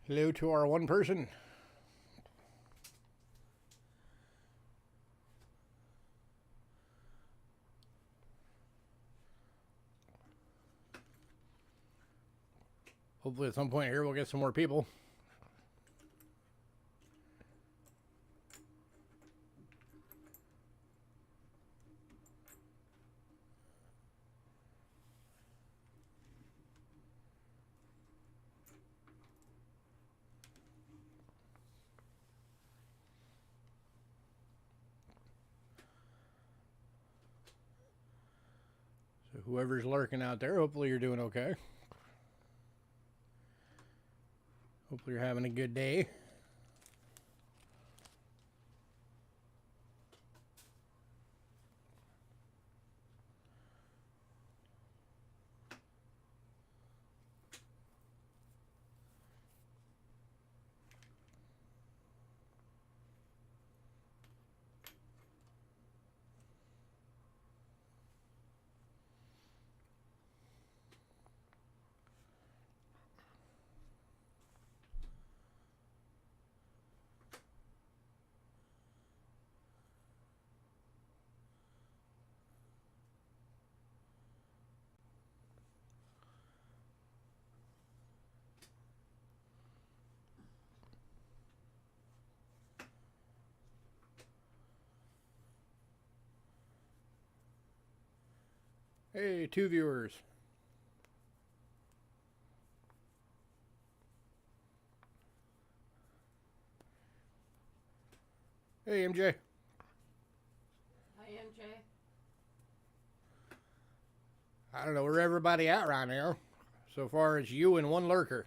Hello to our one person. Hopefully at some point here we'll get some more people. So whoever's lurking out there, hopefully you're doing okay. Hopefully you're having a good day. Hey, 2 viewers. Hey, MJ. Hi, MJ. I don't know where everybody at right now. So far it's you and one lurker.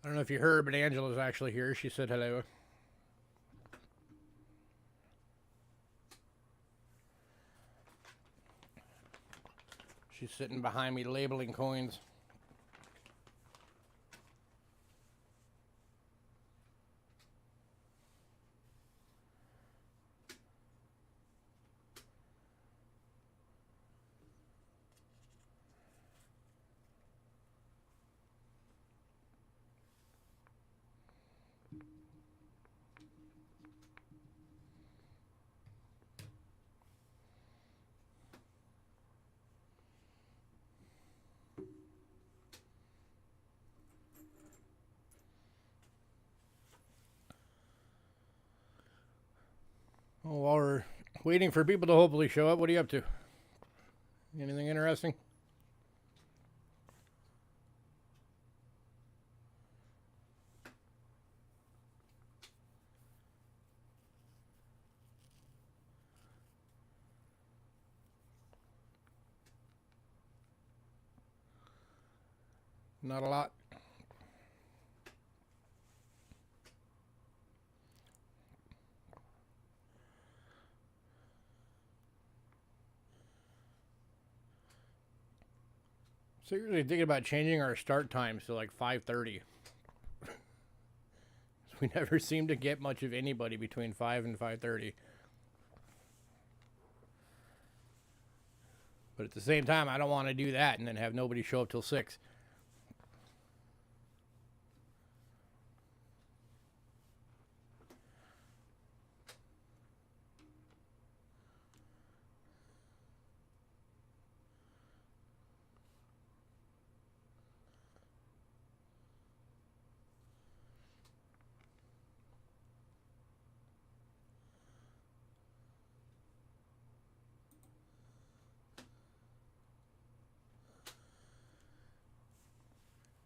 I don't know if you heard, but Angela's actually here. She said hello. She's sitting behind me labeling coins. Well, while we're waiting for people to hopefully show up, what are you up to? Anything interesting? Not a lot. Seriously thinking about changing our start times to like 5:30. We never seem to get much of anybody between 5 and 5:30. But at the same time, I don't want to do that and then have nobody show up till 6.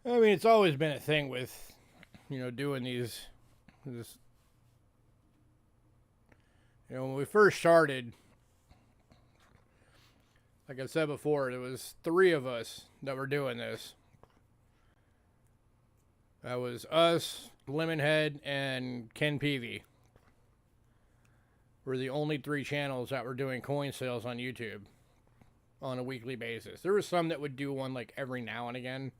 I mean, it's always been a thing with, doing this. When we first started, like I said before, there was 3 of us that were doing this. That was us, Lemonhead, and Ken Peavy. We're the only 3 channels that were doing coin sales on YouTube on a weekly basis. There were some that would do one like every now and again,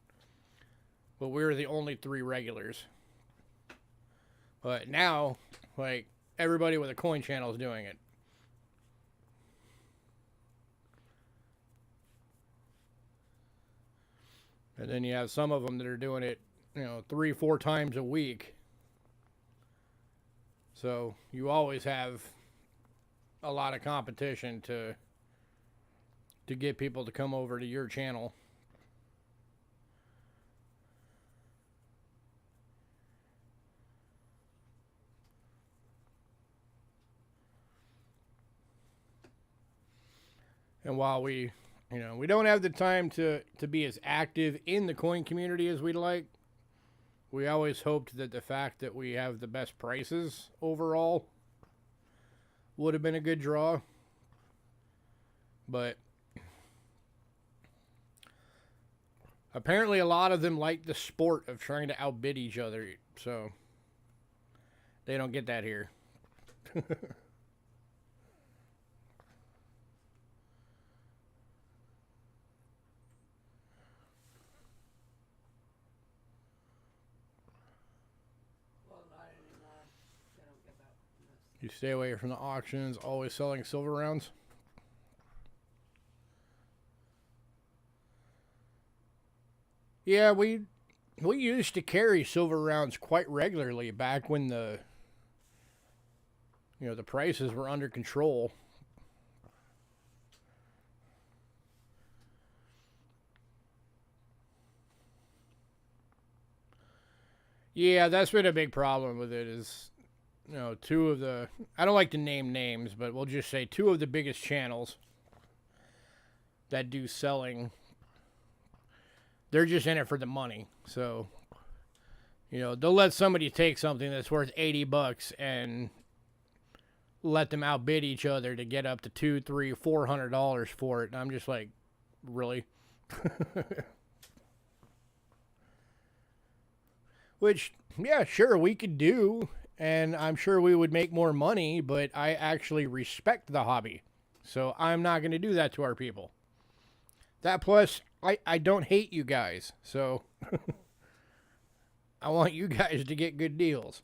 but we were the only 3 regulars. But now, like, everybody with a coin channel is doing it. And then you have some of them that are doing it, 3-4 times a week. So you always have a lot of competition to get people to come over to your channel. And while we don't have the time to be as active in the coin community as we'd like, we always hoped that the fact that we have the best prices overall would have been a good draw. But apparently a lot of them like the sport of trying to outbid each other, so they don't get that here. Well, not anymore. They don't give out. You stay away from the auctions, always selling silver rounds. Yeah, we used to carry silver rounds quite regularly back when the prices were under control. Yeah, that's been a big problem with it is, two of the, I don't like to name names, but we'll just say 2 of the biggest channels that do selling, they're just in it for the money. So, they'll let somebody take something that's worth $80 and let them outbid each other to get up to $200, $300, $400 for it. And I'm just like, really? Which, yeah, sure, we could do, and I'm sure we would make more money, but I actually respect the hobby. So I'm not going to do that to our people. That plus, I don't hate you guys, so I want you guys to get good deals.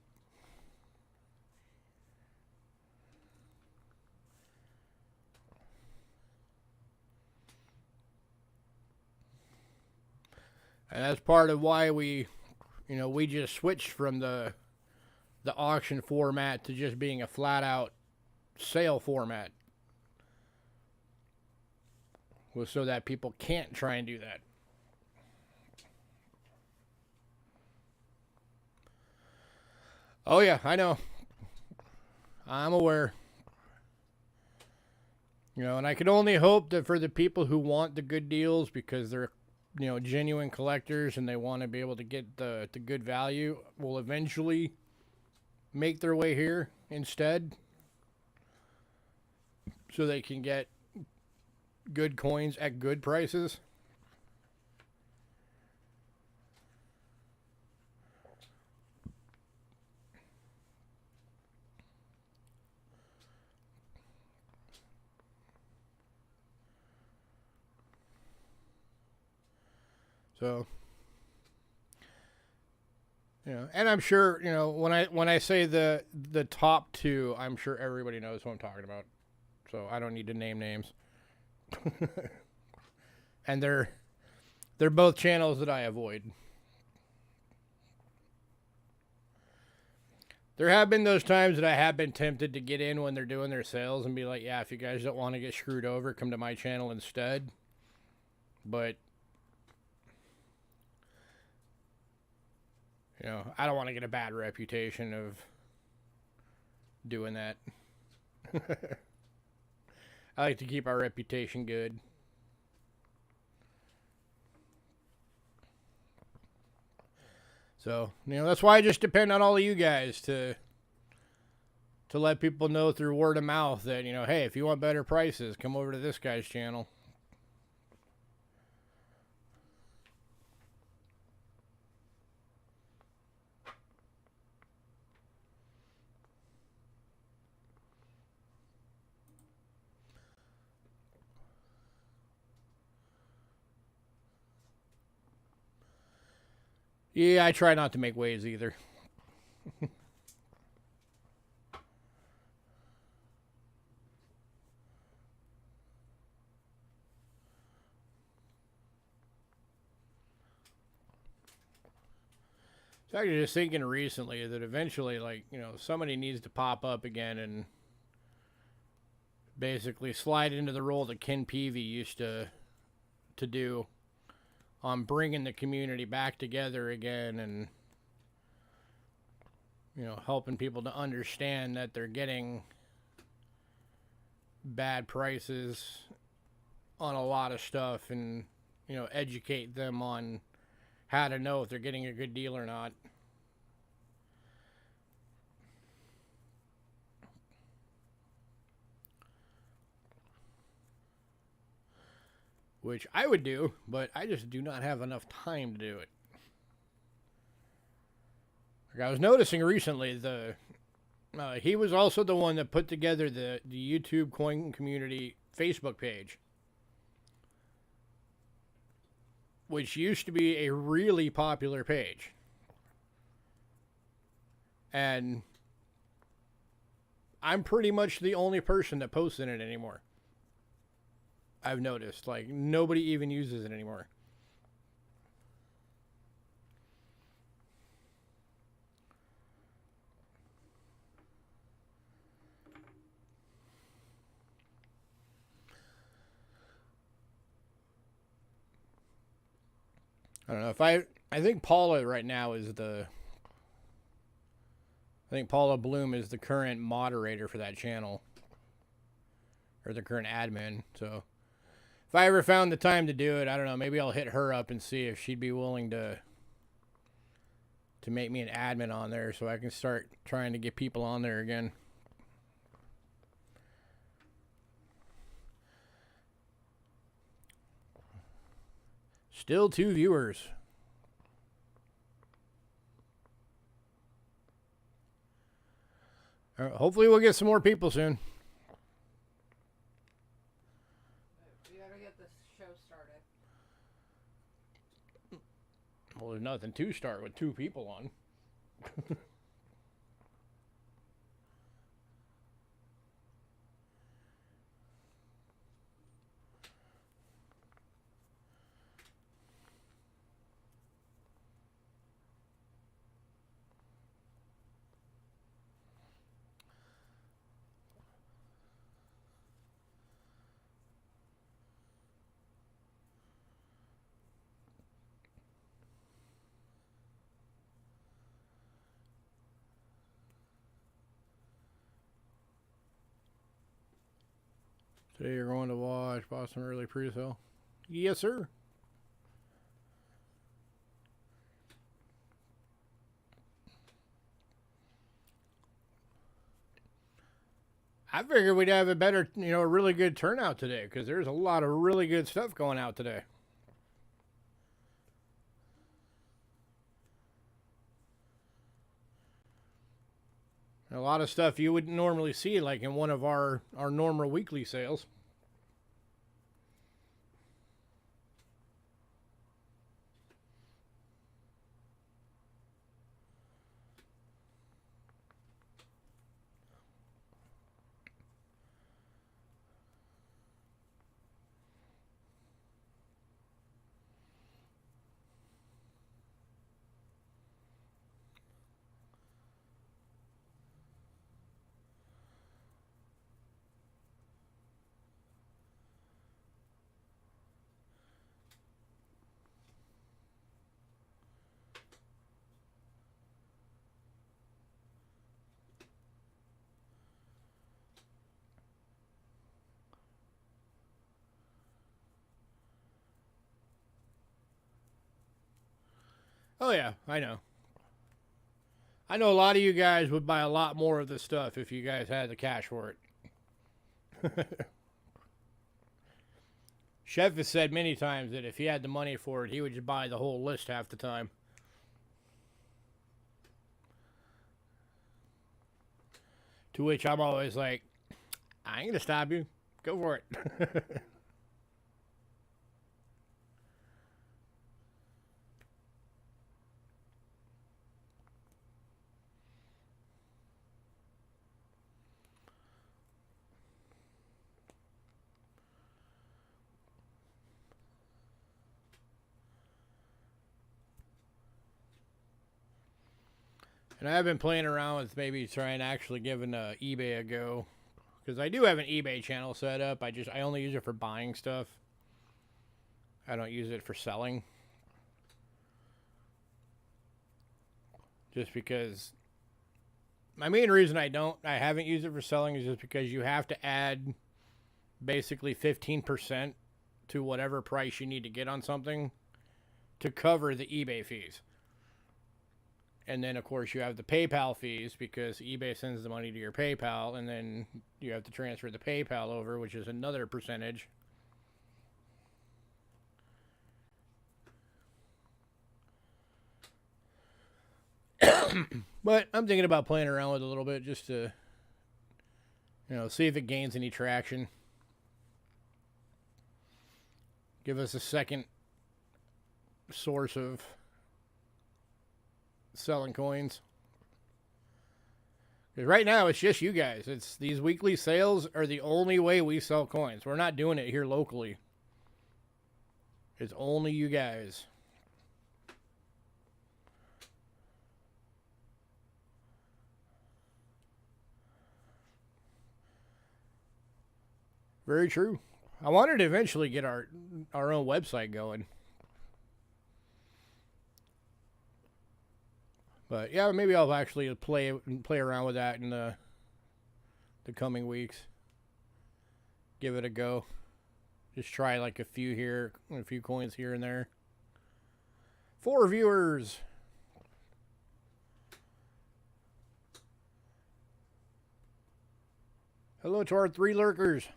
And that's part of why we just switched from the auction format to just being a flat out sale format. Was so that people can't try and do that. Oh yeah, I know. I'm aware. And I can only hope that for the people who want the good deals because they're genuine collectors and they want to be able to get the good value, will eventually make their way here instead so they can get good coins at good prices. So, and I'm sure, when I say the top 2, I'm sure everybody knows who I'm talking about. So I don't need to name names. And they're both channels that I avoid. There have been those times that I have been tempted to get in when they're doing their sales and be like, yeah, if you guys don't want to get screwed over, come to my channel instead. But I don't want to get a bad reputation of doing that. I like to keep our reputation good. So, that's why I just depend on all of you guys to let people know through word of mouth that, hey, if you want better prices, come over to this guy's channel. Yeah, I try not to make waves either. So I was just thinking recently that eventually, like, you know, somebody needs to pop up again and basically slide into the role that Ken Peavy used to do on bringing the community back together again and, you know, helping people to understand that they're getting bad prices on a lot of stuff and, you know, educate them on how to know if they're getting a good deal or not. Which I would do, but I just do not have enough time to do it. Like I was noticing recently, he was also the one that put together the YouTube coin community Facebook page, which used to be a really popular page. And I'm pretty much the only person that posts in it anymore. I've noticed, like, nobody even uses it anymore. I don't know if I think Paula right now is I think Paula Bloom is the current moderator for that channel, or the current admin. So if I ever found the time to do it, I don't know, maybe I'll hit her up and see if she'd be willing to make me an admin on there so I can start trying to get people on there again. Still 2 viewers. Hopefully we'll get some more people soon. We gotta get this show started. Well, there's nothing to start with 2 people on. So you're going to watch Boston early pre-sale? Yes, sir. I figured we'd have a better, you know, a really good turnout today because there's a lot of really good stuff going out today. A lot of stuff you wouldn't normally see, like in one of our normal weekly sales. Oh yeah, I know. I know a lot of you guys would buy a lot more of this stuff if you guys had the cash for it. Chef has said many times that if he had the money for it, he would just buy the whole list half the time. To which I'm always like, I ain't gonna stop you. Go for it. And I've been playing around with maybe trying actually giving eBay a go. Because I do have an eBay channel set up. I only use it for buying stuff. I don't use it for selling. Just because my main reason I haven't used it for selling is just because you have to add basically 15% to whatever price you need to get on something to cover the eBay fees. And then, of course, you have the PayPal fees because eBay sends the money to your PayPal, and then you have to transfer the PayPal over, which is another percentage. But I'm thinking about playing around with it a little bit just to, see if it gains any traction. Give us a second source of selling coins. Because right now it's just you guys. It's these weekly sales are the only way we sell coins. We're not doing it here locally. It's only you guys. Very true. I wanted to eventually get our own website going. But yeah, maybe I'll actually play around with that in the coming weeks. Give it a go. Just try like a few coins here and there. 4 viewers. Hello to our 3 lurkers.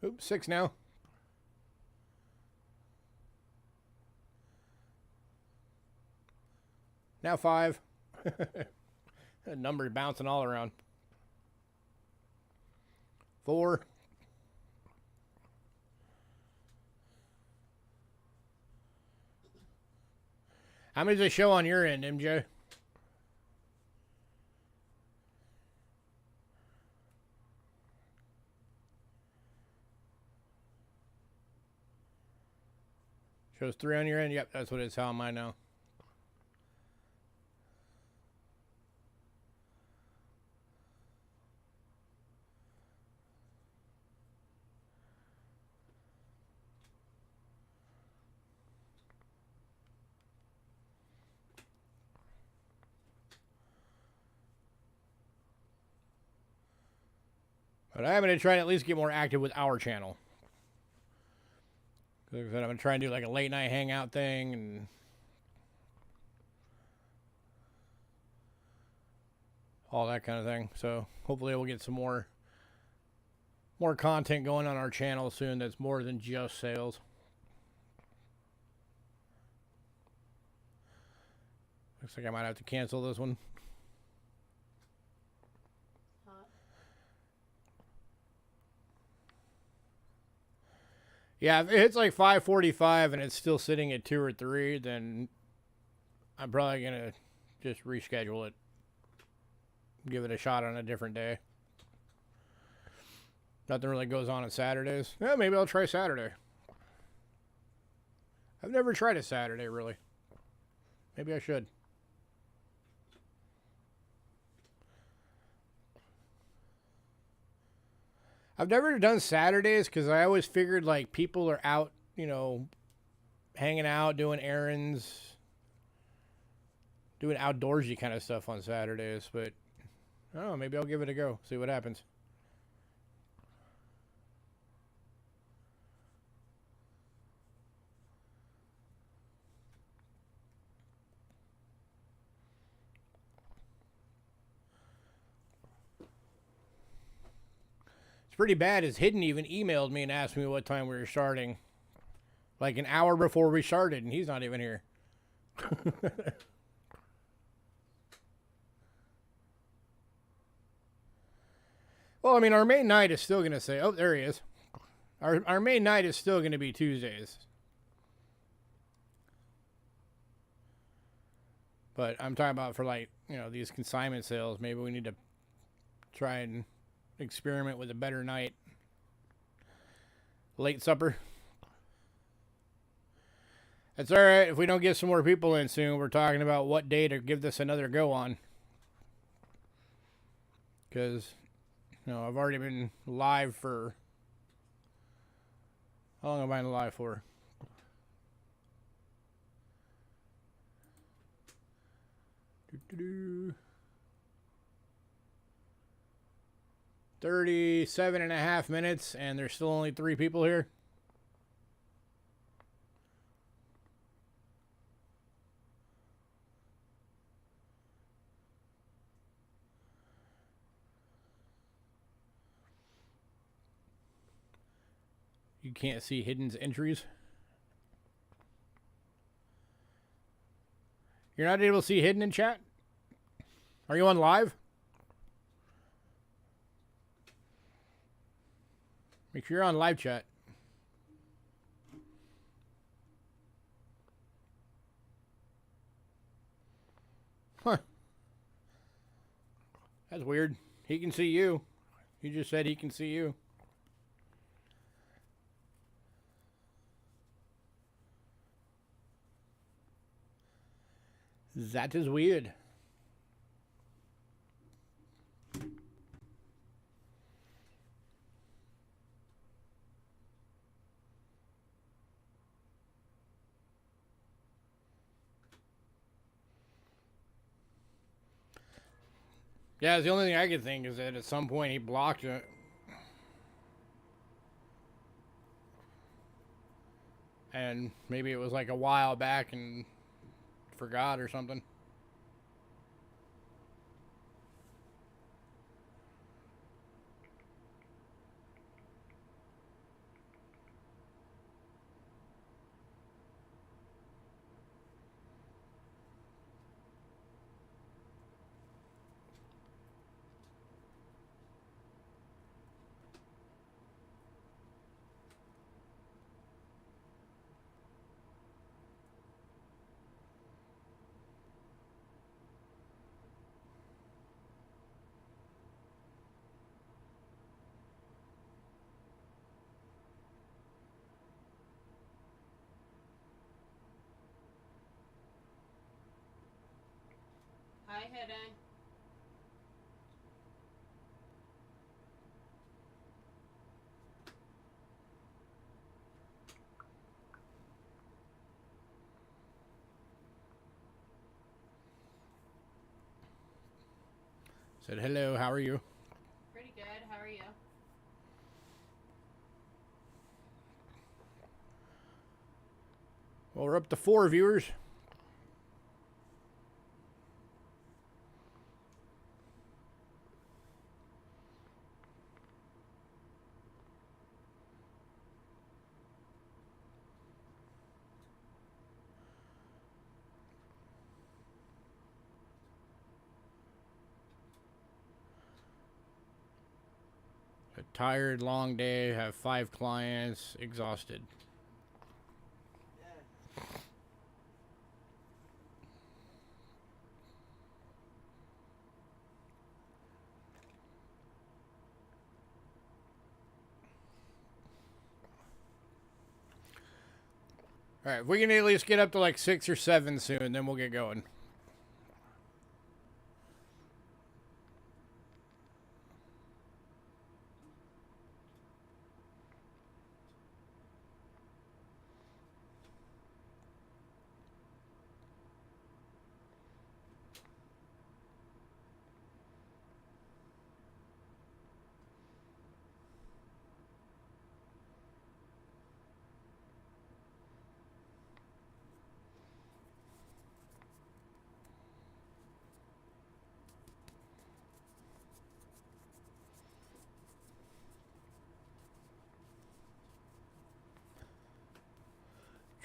Oops, 6 now. Now 5. That number bouncing all around. 4. How many does it show on your end, MJ? Shows 3 on your end? Yep, that's what it's on mine now. But I'm going to try to at least get more active with our channel. Like I said, I'm going to try and do like a late night hangout thing and all that kind of thing. So hopefully we'll get some more content going on our channel soon that's more than just sales. Looks like I might have to cancel this one. Yeah, if it's like 5:45 and it's still sitting at 2 or 3, then I'm probably going to just reschedule it. Give it a shot on a different day. Nothing really goes on Saturdays. Yeah, maybe I'll try Saturday. I've never tried a Saturday, really. Maybe I should. I've never done Saturdays because I always figured like people are out, hanging out, doing errands, doing outdoorsy kind of stuff on Saturdays. But I don't know, maybe I'll give it a go, see what happens. Pretty bad is Hidden even emailed me and asked me what time we were starting. Like an hour before we started, and he's not even here. Well, I mean, our main night is still going to say... Oh, there he is. Our main night is still going to be Tuesdays. But I'm talking about for like, these consignment sales. Maybe we need to try and experiment with a better night. Late supper. That's alright. If we don't get some more people in soon, we're talking about what day to give this another go on. Because, you know, I've already been live for... How long have I been live for? Doo-doo-doo. 37.5 minutes, and there's still only 3 people here. You can't see Hidden's entries. You're not able to see Hidden in chat? Are you on live? Make sure you're on live chat. Huh. That's weird. He can see you. He just said he can see you. That is weird. Yeah, the only thing I could think is that at some point he blocked it. And maybe it was like a while back and forgot or something. Hi, Hidden. Said hello, how are you? Pretty good. How are you? Well, we're up to 4 viewers. A tired, long day, have 5 clients, exhausted. Alright, if we can at least get up to like 6 or 7 soon, then we'll get going.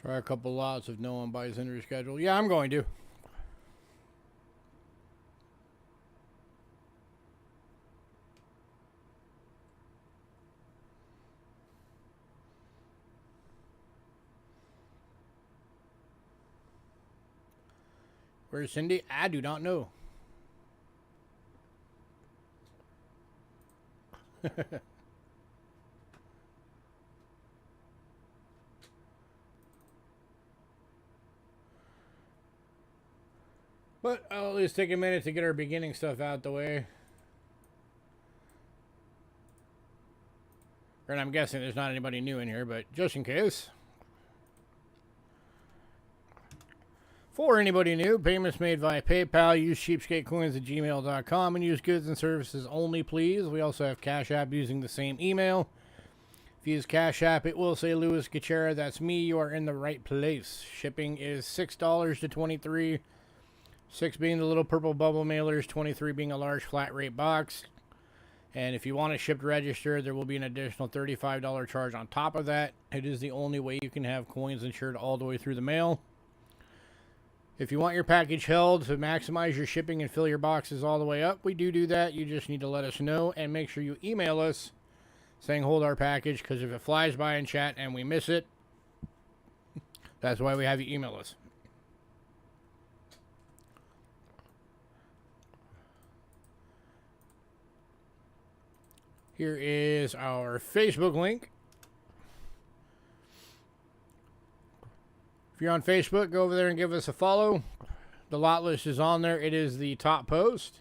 Try a couple lots if no one buys into your schedule. Yeah, I'm going to. Where's Cindy? I do not know. always take a minute to get our beginning stuff out the way. And I'm guessing there's not anybody new in here, but just in case. For anybody new, payments made via PayPal. Use Cheapskate Coins at gmail.com and use goods and services only, please. We also have Cash App using the same email. If you use Cash App, it will say Louis Gachera. That's me. You are in the right place. Shipping is $6 to $23. 6 being the little purple bubble mailers, 23 being a large flat rate box. And if you want it shipped registered, there will be an additional $35 charge on top of that. It is the only way you can have coins insured all the way through the mail. If you want your package held to maximize your shipping and fill your boxes all the way up, we do that. You just need to let us know and make sure you email us saying hold our package, because if it flies by in chat and we miss it, that's why we have you email us. Here is our Facebook link. If you're on Facebook, go over there and give us a follow. The lot list is on there. It is the top post.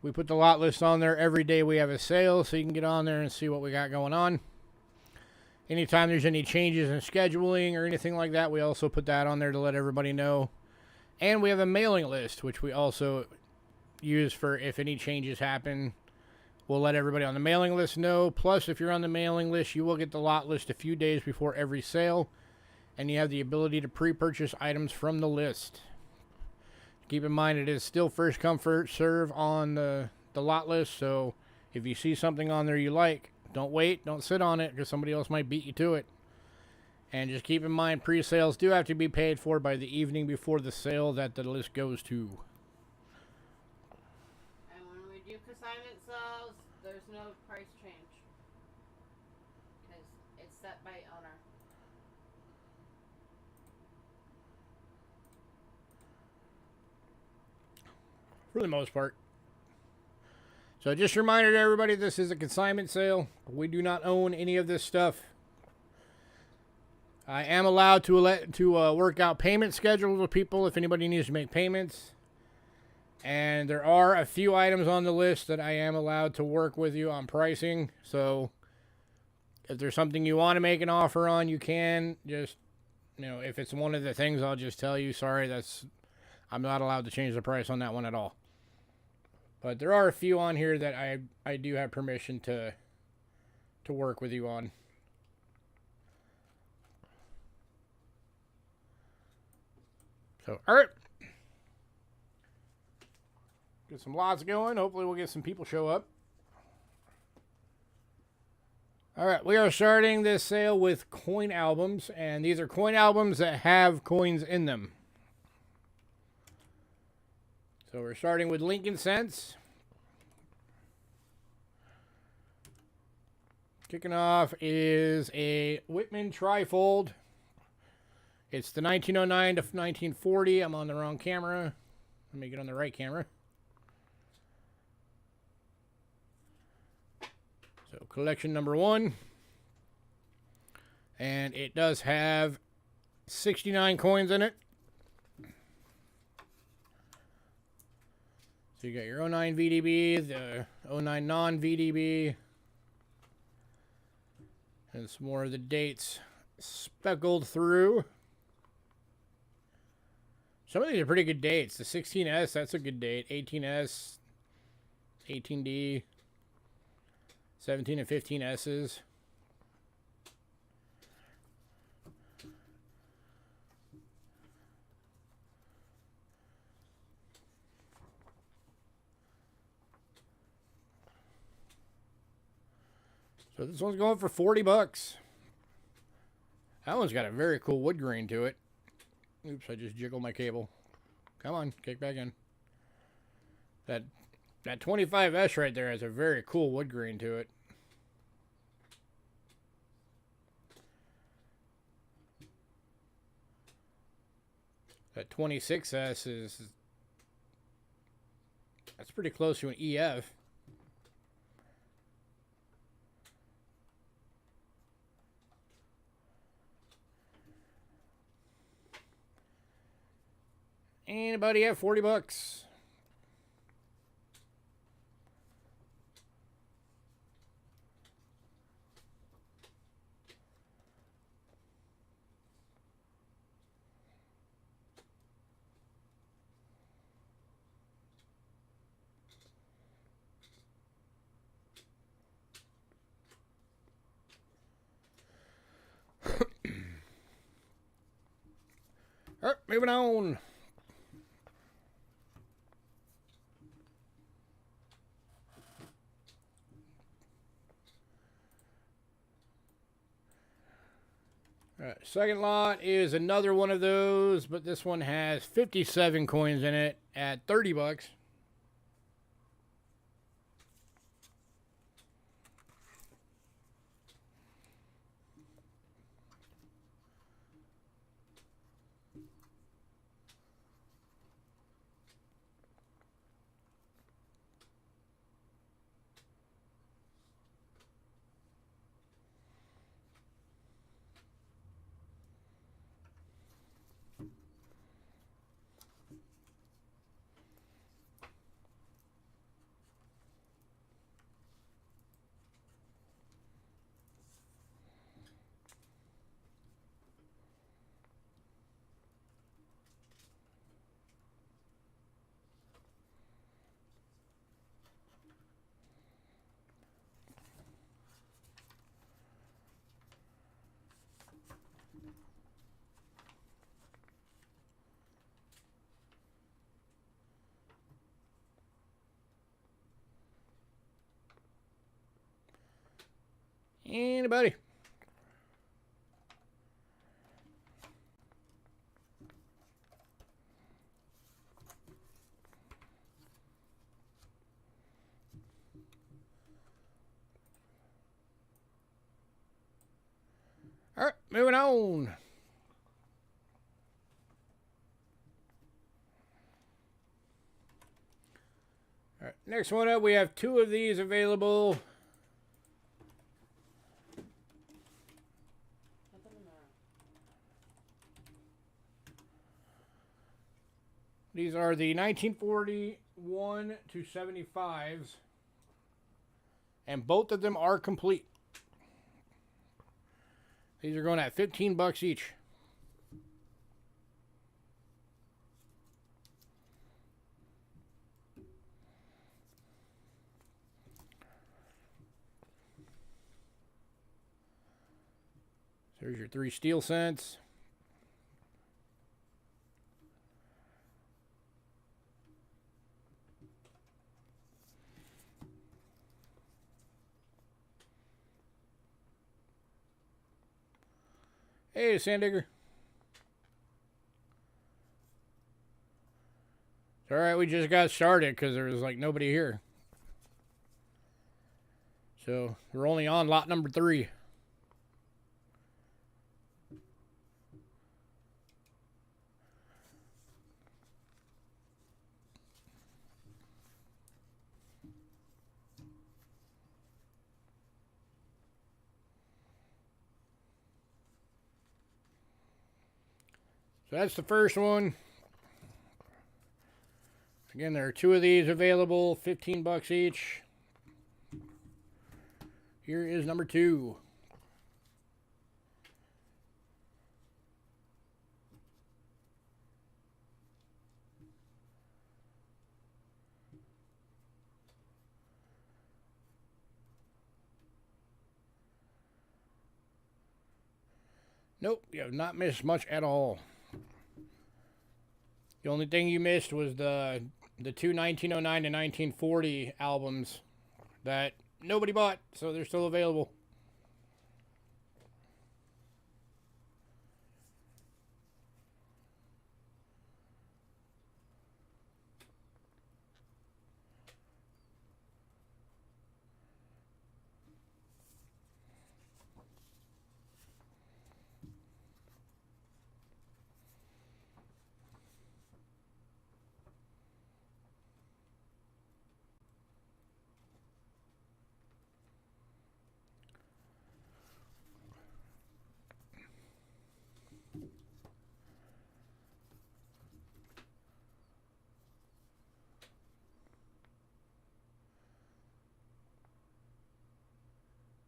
We put the lot list on there every day we have a sale, so you can get on there and see what we got going on. Anytime there's any changes in scheduling or anything like that, we also put that on there to let everybody know. And we have a mailing list, which we also use for if any changes happen. We'll let everybody on the mailing list know. Plus, if you're on the mailing list, you will get the lot list a few days before every sale. And you have the ability to pre-purchase items from the list. Keep in mind, it is still first come, first serve on the lot list. So if you see something on there you like, don't wait. Don't sit on it, because somebody else might beat you to it. And just keep in mind, pre-sales do have to be paid for by the evening before the sale that the list goes to. And when we do consignment sales, there's no price change. Because it's set by owner. For the most part. So just a reminder to everybody, this is a consignment sale. We do not own any of this stuff. I am allowed to work out payment schedules with people if anybody needs to make payments. And there are a few items on the list that I am allowed to work with you on pricing. So if there's something you want to make an offer on, you can. Just, if it's one of the things, I'll just tell you, sorry, I'm not allowed to change the price on that one at all. But there are a few on here that I do have permission to work with you on. So, all right. Get some lots going. Hopefully we'll get some people show up. All right, we are starting this sale with coin albums, and these are coin albums that have coins in them. So we're starting with Lincoln Cents. Kicking off is a Whitman Trifold. It's the 1909 to 1940. I'm on the wrong camera. Let me get on the right camera. So collection number 1. And it does have 69 coins in it. So you got your 09 VDB, the 09 non-VDB, and some more of the dates speckled through. Some of these are pretty good dates. The 16S, that's a good date. 18S, 18D, 17 and 15Ss. So this one's going for $40. That one's got a very cool wood grain to it. Oops, I just jiggled my cable. Come on, kick back in. That 25S right there has a very cool wood grain to it. That 26S that's pretty close to an EF. Anybody have $40? moving on. All right, second lot is another one of those, but this one has 57 coins in it at 30 bucks. Anybody? All right, moving on. All right, next one up, we have two of these available. These are the 1941 to 75s, and both of them are complete. These are going at 15 bucks each. There's your 3 steel cents. Hey, Sandigger. It's alright, we just got started because there was like nobody here. So we're only on lot number 3. So that's the first one. Again, there are 2 of these available, 15 bucks each. Here is number 2. Nope, you have not missed much at all. The only thing you missed was the 2 1909 to 1940 albums that nobody bought, so they're still available.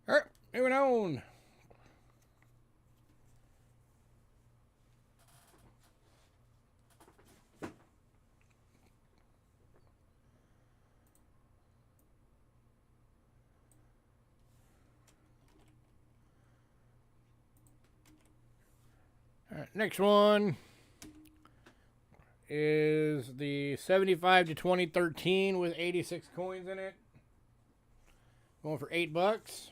All right, moving on. All right, next one. is the 75 to 2013 with 86 coins in it. Going for $8.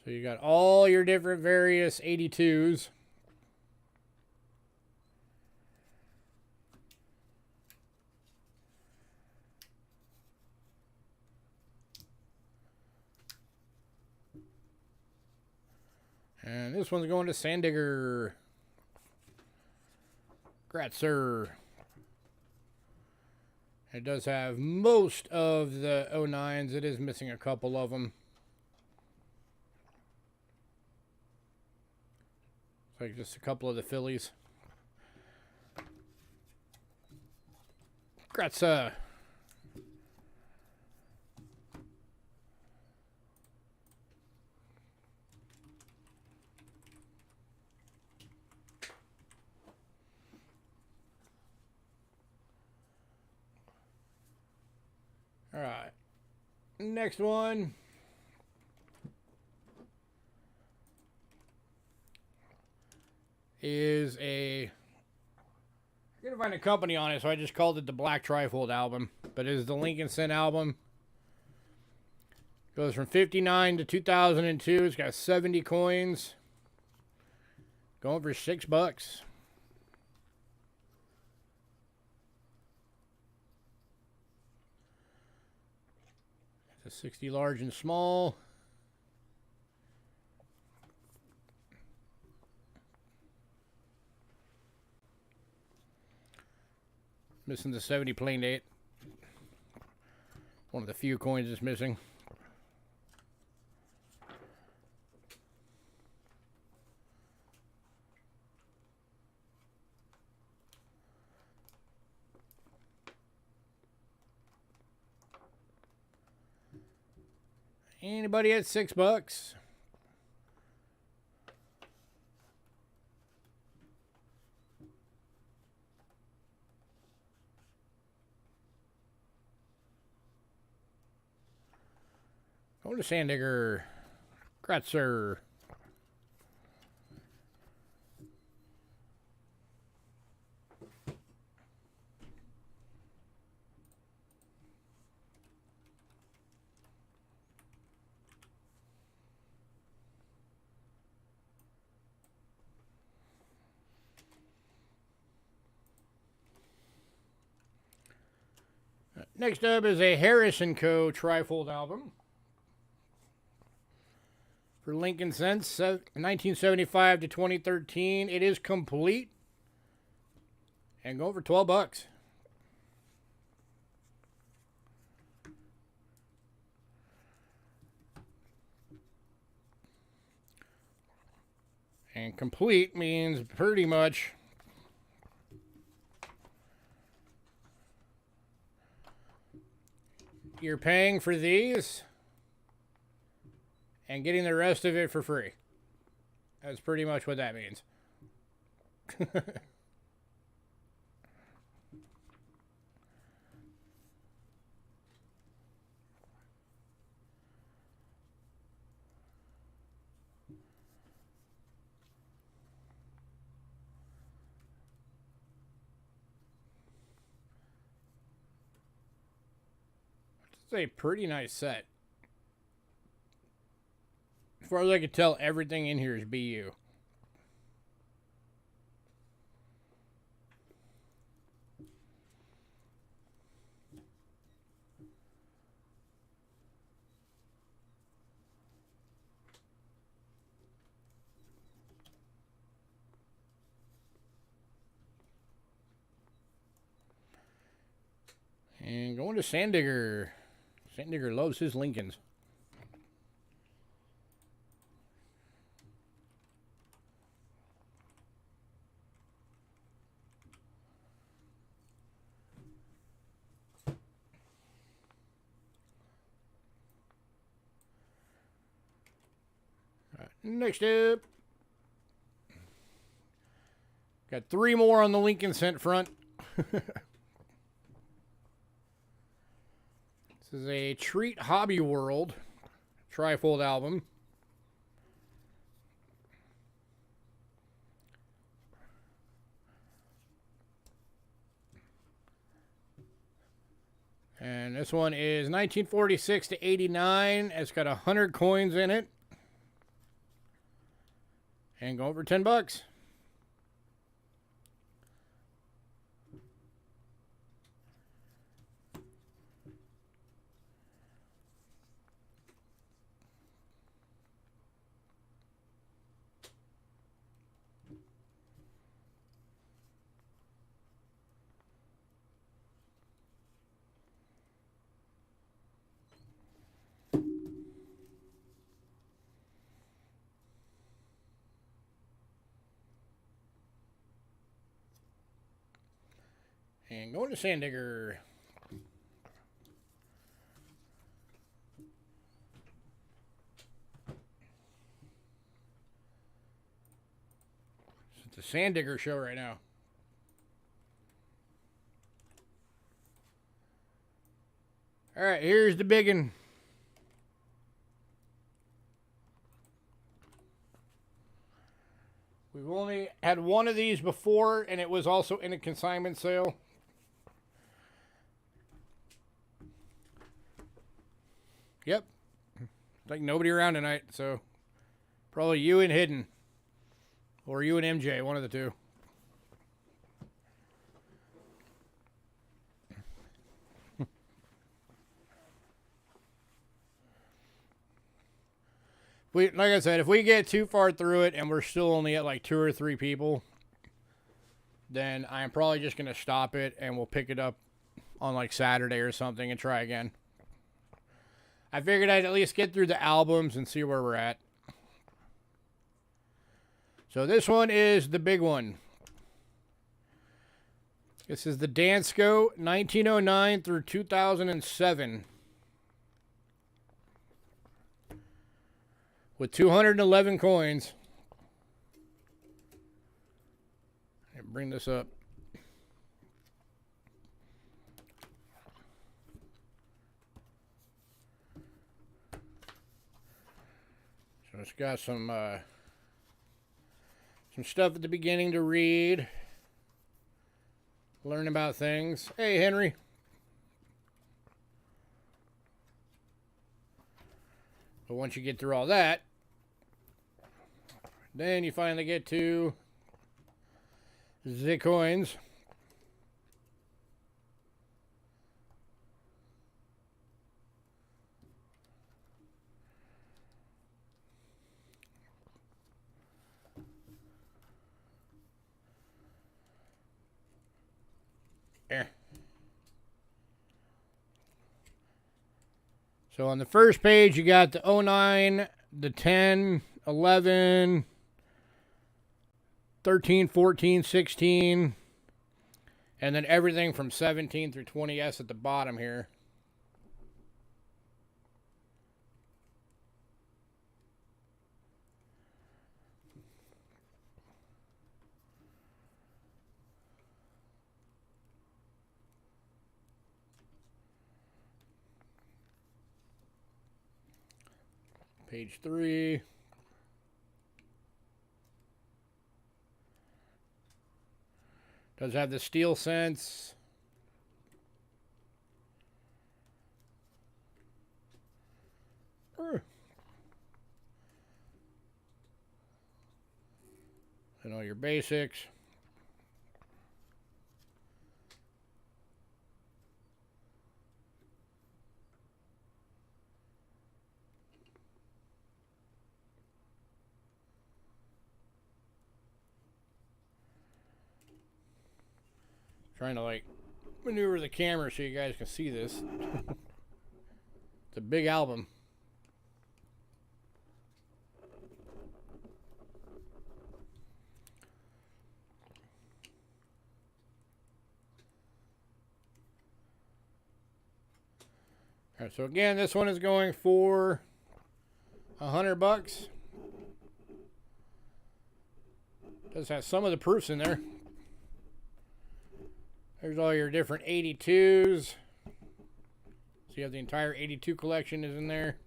So you got all your different various 82s. And this one's going to Sandigger. Gratzer. It does have most of the 09s. It is missing a couple of them. Like just a couple of the Phillies. Gratza. All right. Next one. Is a... I couldn't find a company on it, so I just called it the Black Trifold album. But it is the Lincoln Cent album. Goes from 59 to 2002. It's got 70 coins. Going for $6. It's a 60 large and small. Missing the 70 plain date. One of the few coins is missing. Anybody at $6? Going to Sandigger. Gratzer. Next up is a Harris & Co. Trifold album. For Lincoln Cent, 1975 to 2013. It is complete. And going for $12. And complete means pretty much you're paying for these and getting the rest of it for free. That's pretty much what that means. It's a pretty nice set. As far as I can tell, everything in here is BU. And going to Sandigger. Sandigger loves his Lincolns. All right, next up. Got 3 more on the Lincoln Cent front. This is a Treat Hobby World trifold album. And this one is 1946 to 89. It's got 100 coins in it. And going for $10. And going to Sand Digger. It's a Sand Digger show right now. All right, here's the big one. We've only had one of these before, and it was also in a consignment sale. Yep. Like nobody around tonight, so probably you and Hidden. Or you and MJ, one of the two. Like I said, if we get too far through it and we're still only at like 2 or 3 people, then I'm probably just going to stop it and we'll pick it up on like Saturday or something and try again. I figured I'd at least get through the albums and see where we're at. So this one is the big one. This is the Dansko 1909 through 2007. With 211 coins. Bring this up. So it's got some stuff at the beginning to read. Learn about things. Hey, Henry. But once you get through all that, then you finally get to the coins. So on the first page, you got the 09, the 10, 11, 13, 14, 16, and then everything from 17 through 20S at the bottom here. Page 3. Does have the steel sense. And all your basics. Trying to like maneuver the camera so you guys can see this. It's a big album. All right, so again, this one is going for $100. Does have some of the proofs in there. There's all your different 82s. So you have the entire 82 collection is in there.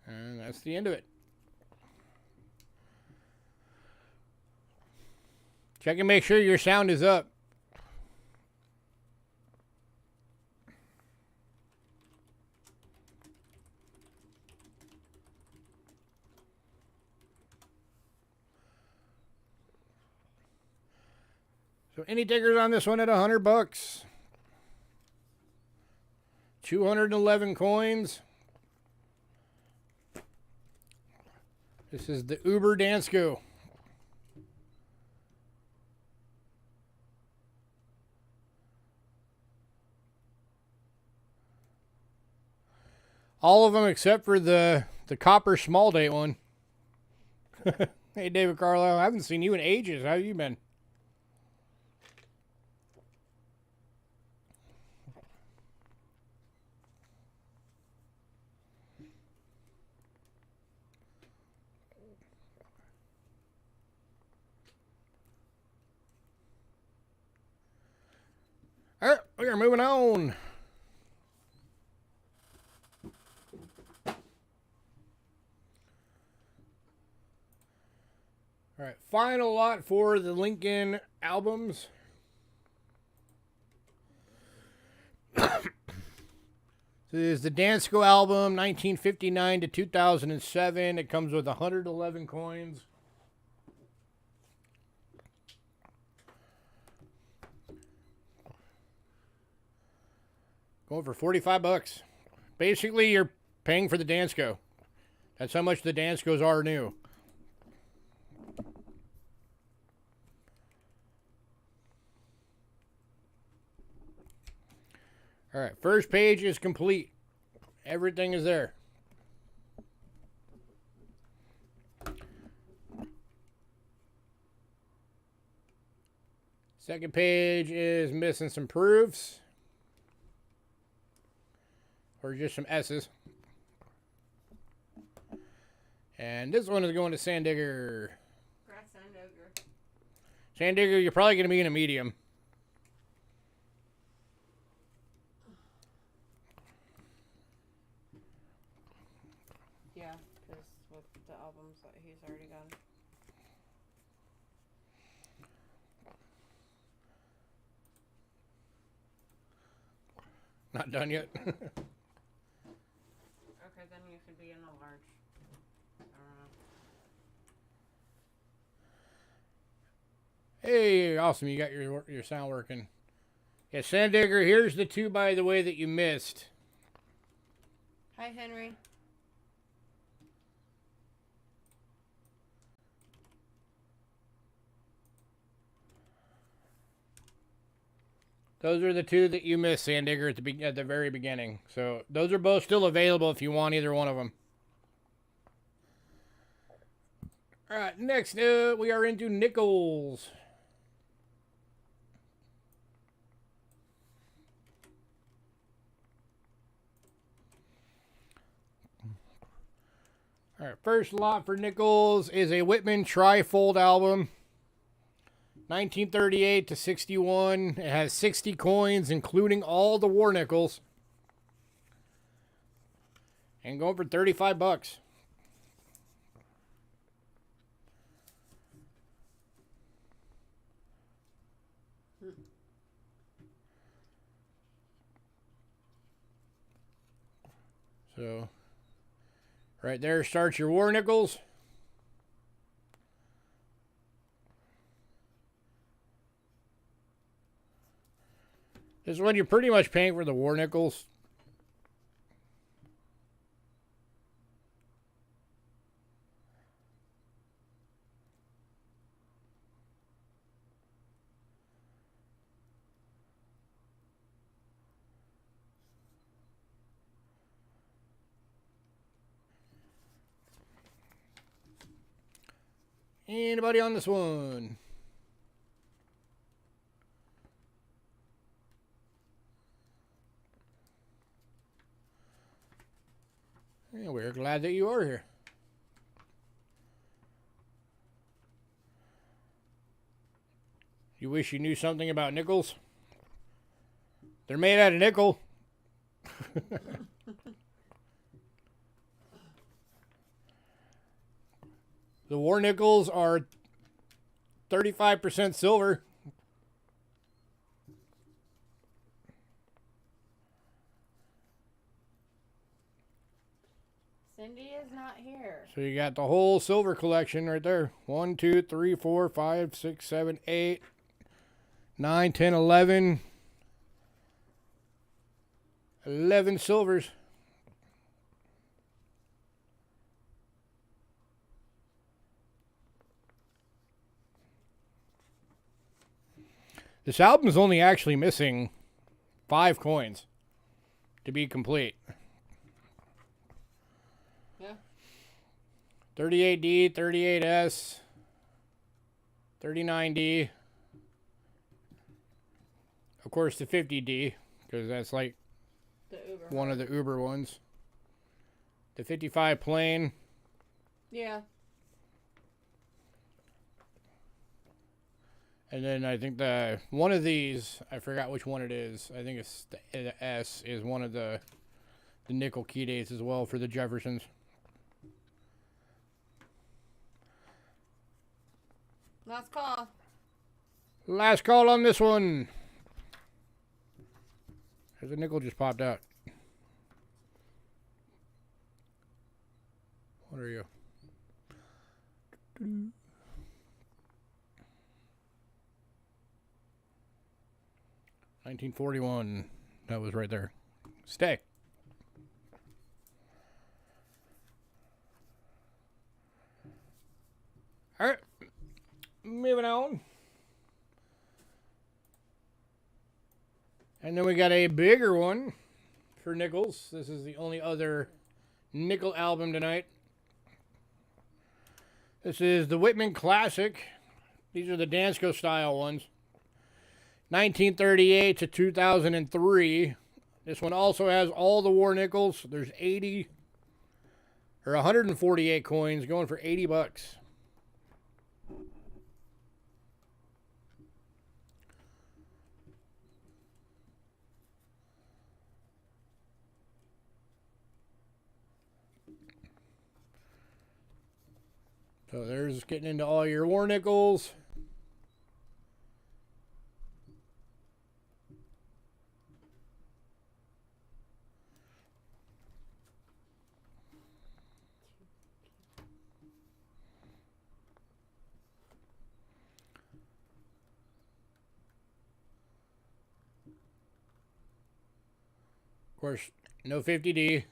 And that's the end of it. Check and make sure your sound is up. So any takers on this one at $100? 211 coins. This is the Uber Dansko. All of them except for the copper small date one. Hey, David Carlisle, I haven't seen you in ages. How have you been? All right, we are moving on. All right, final lot for the Lincoln albums. So this is the Dansko album, 1959 to 2007. It comes with 111 coins. Going for $45. Basically, you're paying for the Dansko. That's how much the Danskos are new. All right, first page is complete. Everything is there. Second page is missing some proofs. Or just some S's. And this one is going to Sandigger. Sandigger, you're probably going to be in a medium. Yeah, because with the albums that he's already done. Not done yet. Okay, then you could be in a large. I don't know. Hey, awesome. You got your sound working. Yeah, Sandigger, here's the two, by the way, that you missed. Hi, Henry. Those are the two that you missed, Sandigger, at the very beginning. So those are both still available if you want either one of them. All right, next we are into nickels. All right, first lot for nickels is a Whitman Trifold album. 1938 to 61. It has 60 coins, including all the war nickels. And going for $35. So, right there starts your war nickels. This one you're pretty much paying for the war nickels. Anybody on this one? Yeah, we're glad that you are here. You wish you knew something about nickels? They're made out of nickel. The war nickels are 35% silver. Cindy is not here. So you got the whole silver collection right there. 1, 2, 3, 4, 5, 6, 7, 8, 9, 10, 11. 11 silvers. This album is only actually missing 5 coins to be complete. Yeah. 38D, 38S, 39D. Of course, the 50D, because that's like one of the Uber ones. The 55 plain. Yeah. And then I think one of these, I forgot which one it is. I think it's the S is one of the nickel key dates as well for the Jeffersons. Last call. Last call on this one. There's a nickel just popped out. What are you? 1941. That was right there. Stay. All right. Moving on. And then we got a bigger one for nickels. This is the only other nickel album tonight. This is the Whitman Classic. These are the Dansko style ones. 1938 to 2003. This one also has all the war nickels. There's 80 or 148 coins going for $80. So there's getting into all your war nickels. Of course, no 50D.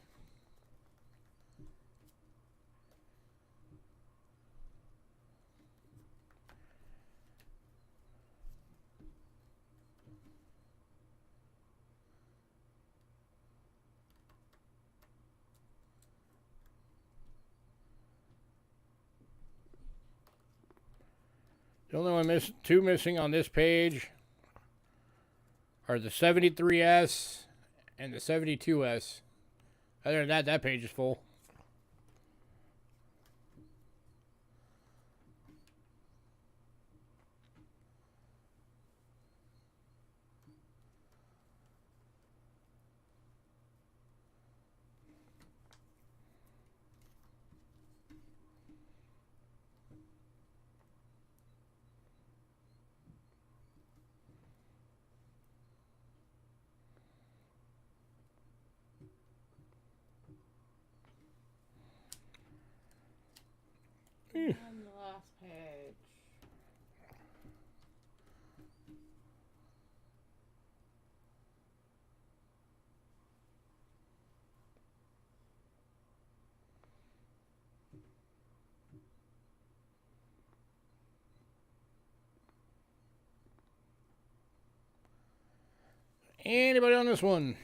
The only one two missing on this page are the 73S and the 72S. Other than that, that page is full. On the last page. Anybody on this one?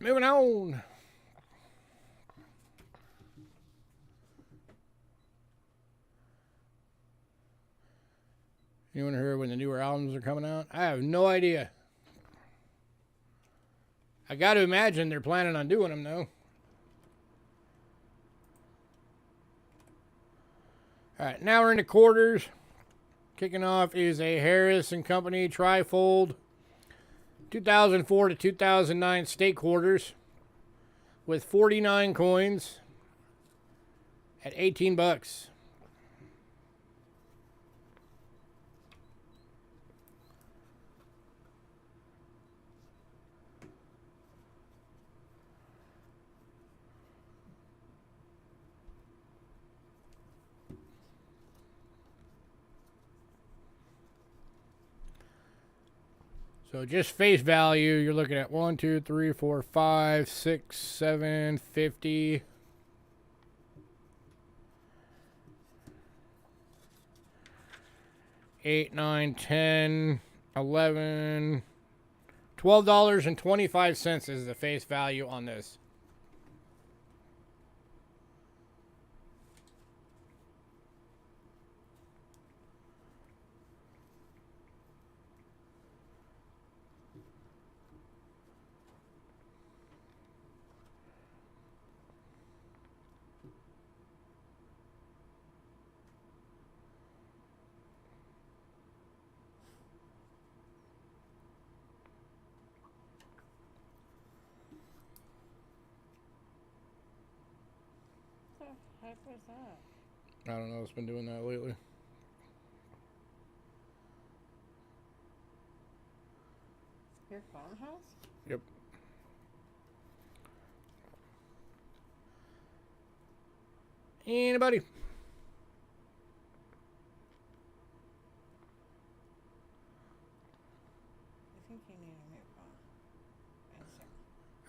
moving on. Anyone heard when the newer albums are coming out? I have no idea. I got to imagine they're planning on doing them, though. All right, now we're into quarters. Kicking off is a Harris & Company trifold 2004 to 2009 state quarters with 49 coins at 18 bucks. So just face value, you're looking at 1, 2, 3, 4, 5, 6, 7, 50. $8, $9, $10, $11, $12.25 is the face value on this. What the heck was that? I don't know, it's been doing that lately. Your phone house? Yep. Anybody? I think you need a new phone. Answer.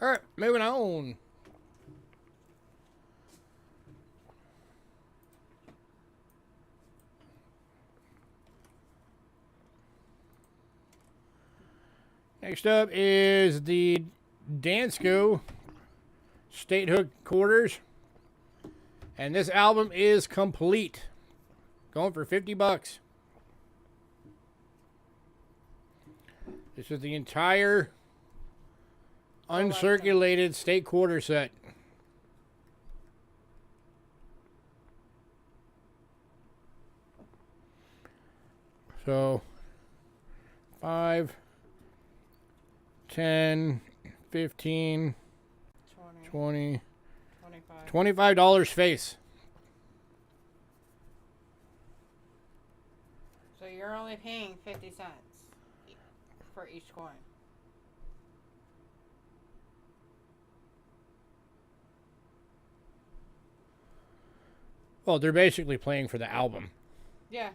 All right, moving on. Next up is the Dansko State Hook Quarters. And this album is complete. Going for 50 bucks. This is the entire uncirculated state quarter set. So 5, 10, 15, 20, $25 face. So you're only paying 50 cents for each coin. Well, they're basically playing for the album. Yeah.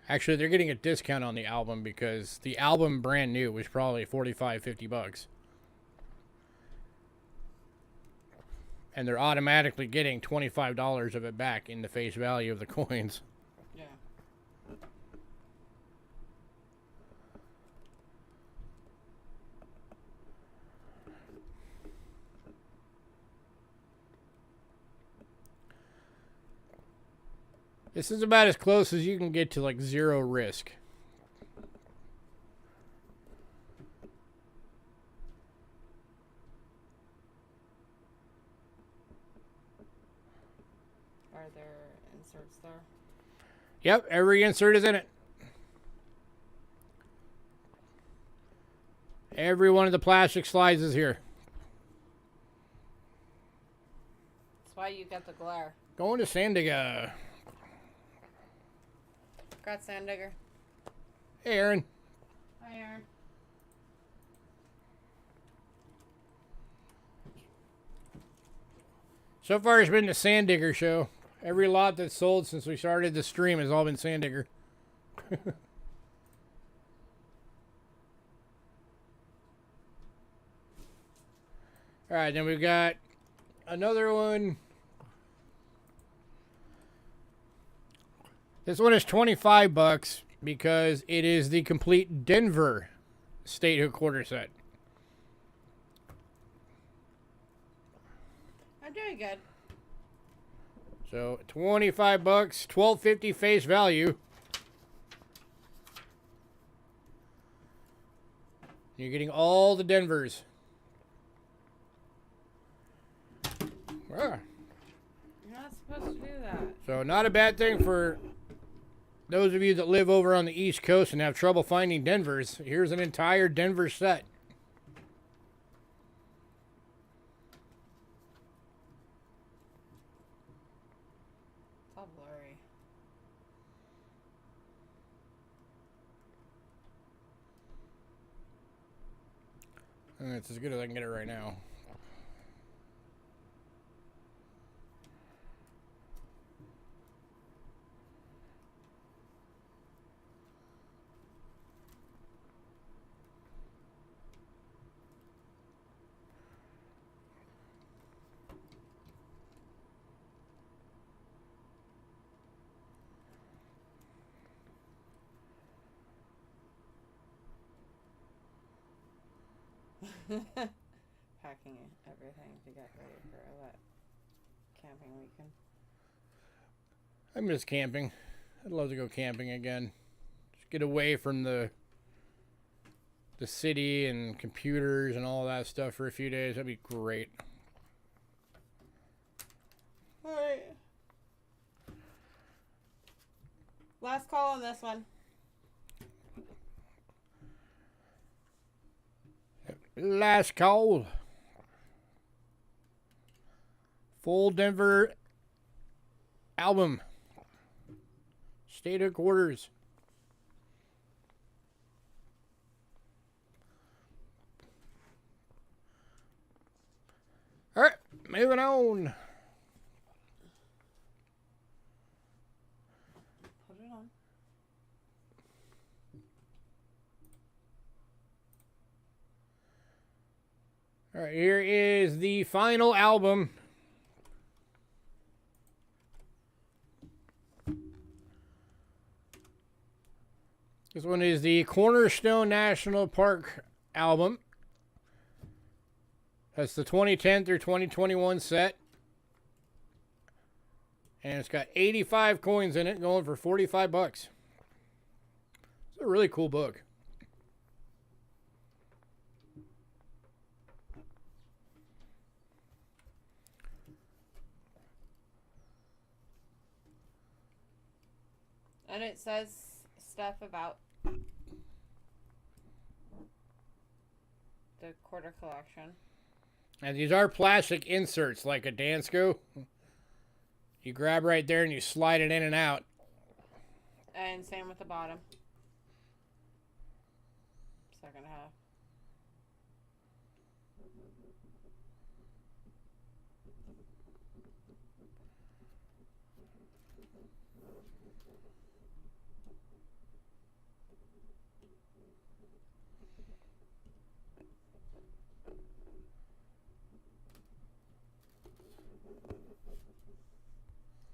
Actually, they're getting a discount on the album because the album brand new was probably 45, 50 bucks. And they're automatically getting $25 of it back in the face value of the coins. Yeah. This is about as close as you can get to like zero risk. Are there inserts there? Yep, every insert is in it. Every one of the plastic slides is here. That's why you got the glare. Going to Sandiga. Got Sandigger. Hey, Aaron. Hi, Aaron. So far, it's been the Sandigger show. Every lot that's sold since we started the stream has all been Sandigger. All right, then we've got another one. This one is 25 bucks because it is the complete Denver State Hook quarter set. I'm doing good. So 25 bucks, 12.50 face value. You're getting all the Denvers. Ah. You're not supposed to do that. So not a bad thing for those of you that live over on the East Coast and have trouble finding Denvers. Here's an entire Denver set. It's all blurry. And it's as good as I can get it right now. Packing everything to get ready for that camping weekend. I miss camping. I'd love to go camping again. Just get away from the city and computers and all that stuff for a few days. That'd be great. Alright. Last call on this one. Last call. Full Denver album. State of quarters. All right, moving on. Put it on. All right, here is the final album. This one is the Cornerstone National Park album. That's the 2010 through 2021 set. And it's got 85 coins in it, going for 45 bucks. It's a really cool book. And it says stuff about the quarter collection. And these are plastic inserts like a Dansko. You grab right there and you slide it in and out. And same with the bottom. Second half.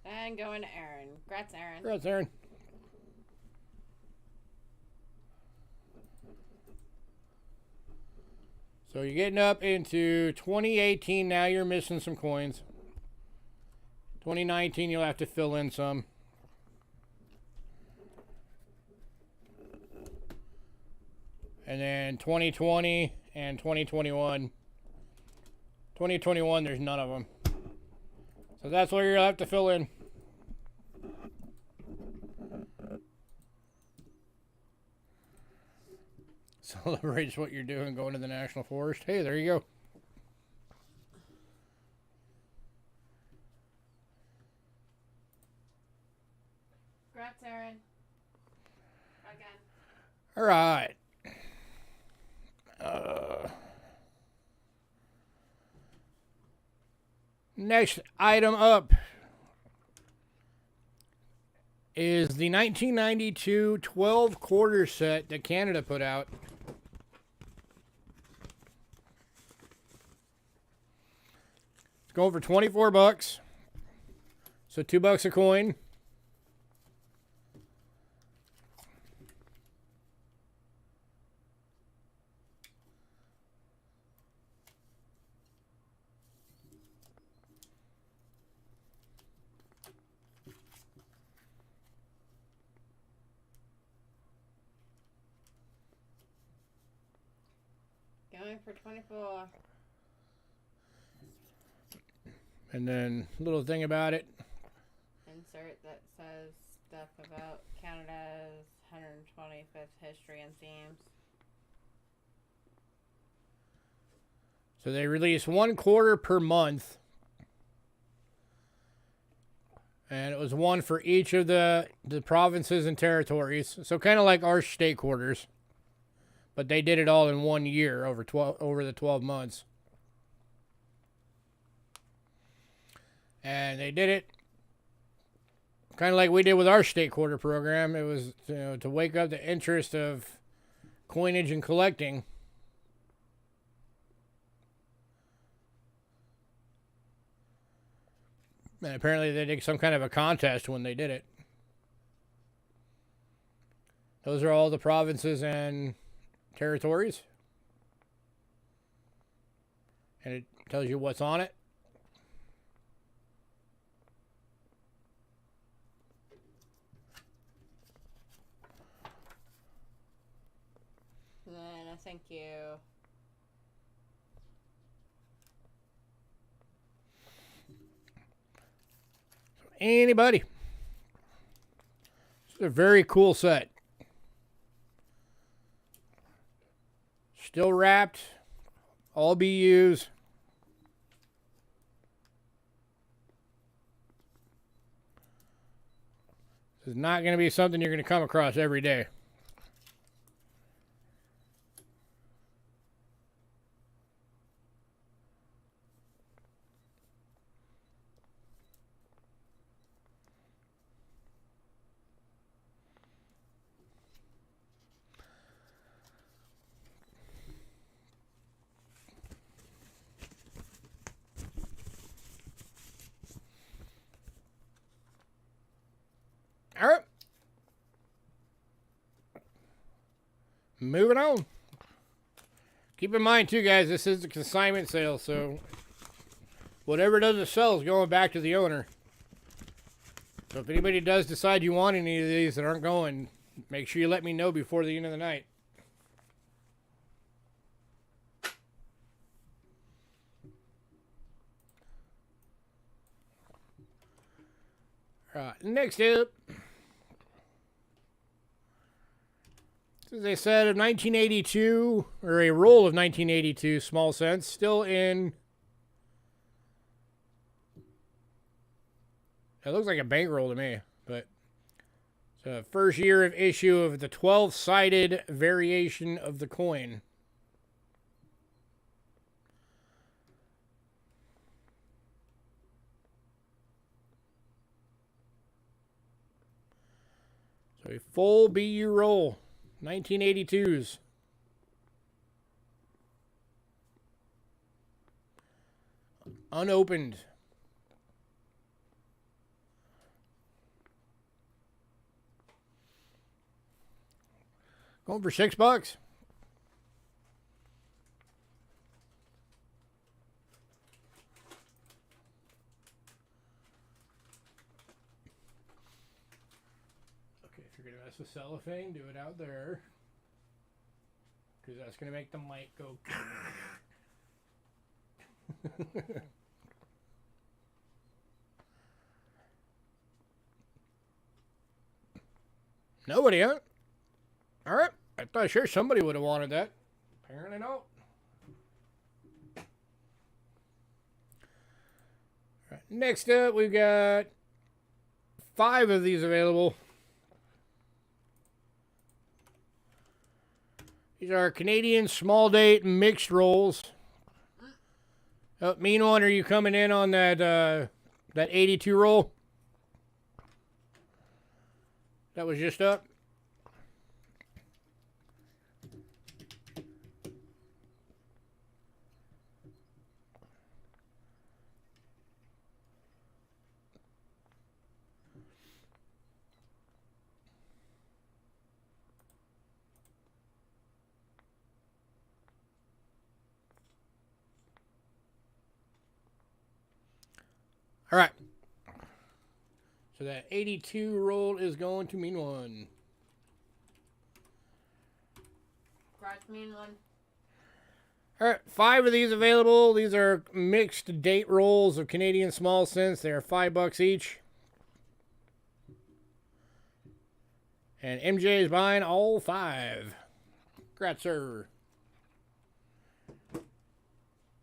And going to Aaron. Congrats, Aaron. Congrats, Aaron. So you're getting up into 2018 now. You're missing some coins. 2019 you'll have to fill in some. And then 2020 and 2021. 2021 there's none of them. So that's where you'll have to fill in. Celebrates what you're doing going to the National Forest. Hey, there you go. Congrats, Aaron. Again. All right. Next item up is the 1992 12 quarter set that Canada put out. It's going for 24 bucks. So $2 a coin. Going for 24. And then little thing about it. Insert that says stuff about Canada's 125th history and themes. So they release 1 quarter per month. And it was one for each of the provinces and territories. So kind of like our state quarters. But they did it all in 1 year over the 12 months. And they did it kind of like we did with our state quarter program. It was to wake up the interest of coinage and collecting. And apparently they did some kind of a contest when they did it. Those are all the provinces and territories. And it tells you what's on it. And then a thank you. Anybody. It's a very cool set. Still wrapped. All BUs. This is not going to be something you're going to come across every day. All right. Moving on. Keep in mind, too, guys, this is a consignment sale, so whatever doesn't sell is going back to the owner. So if anybody does decide you want any of these that aren't going, make sure you let me know before the end of the night. All right, next up. As I said, of 1982, or a roll of 1982, small cents, still in. It looks like a bankroll to me, but it's the first year of issue of the 12-sided variation of the coin. So a full BU roll. 1982s. Unopened. Going for $6. Okay, if you're gonna mess with cellophane, do it out there. Because that's going to make the mic go. Nobody, huh? All right. I thought sure somebody would have wanted that. Apparently not. All right. Next up, we've got 5 of these available. These are Canadian small date mixed rolls. Oh, mean one, are you coming in on that 82 roll? That was just up. All right. So that 82 roll is going to mean one. Scratch mean one. All right, 5 of these available. These are mixed date rolls of Canadian small cents. They are $5 each. And MJ is buying all 5. Congrats, sir.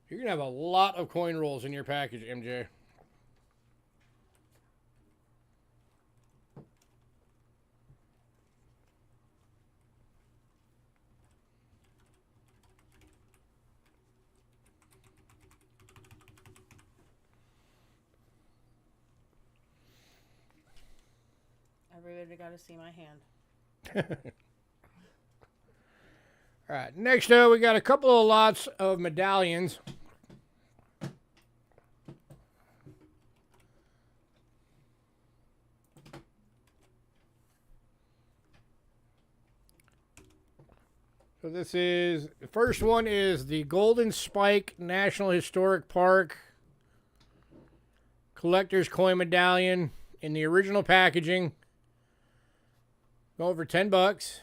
You're going to have a lot of coin rolls in your package, MJ. Everybody got to see my hand. All right, next up, we got a couple of lots of medallions. So this is, the first one is the Golden Spike National Historic Park Collector's Coin Medallion in the original packaging. Going for $10.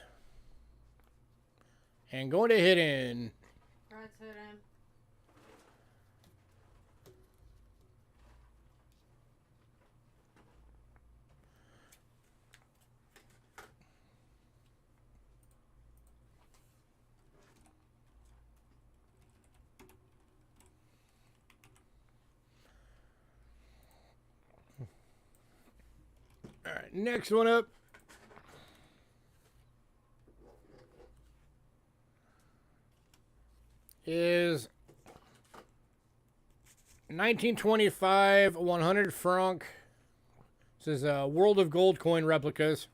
And going to hidden. That's hidden. All right, next one up is 1925 100 franc. This is a World of Gold coin replicas.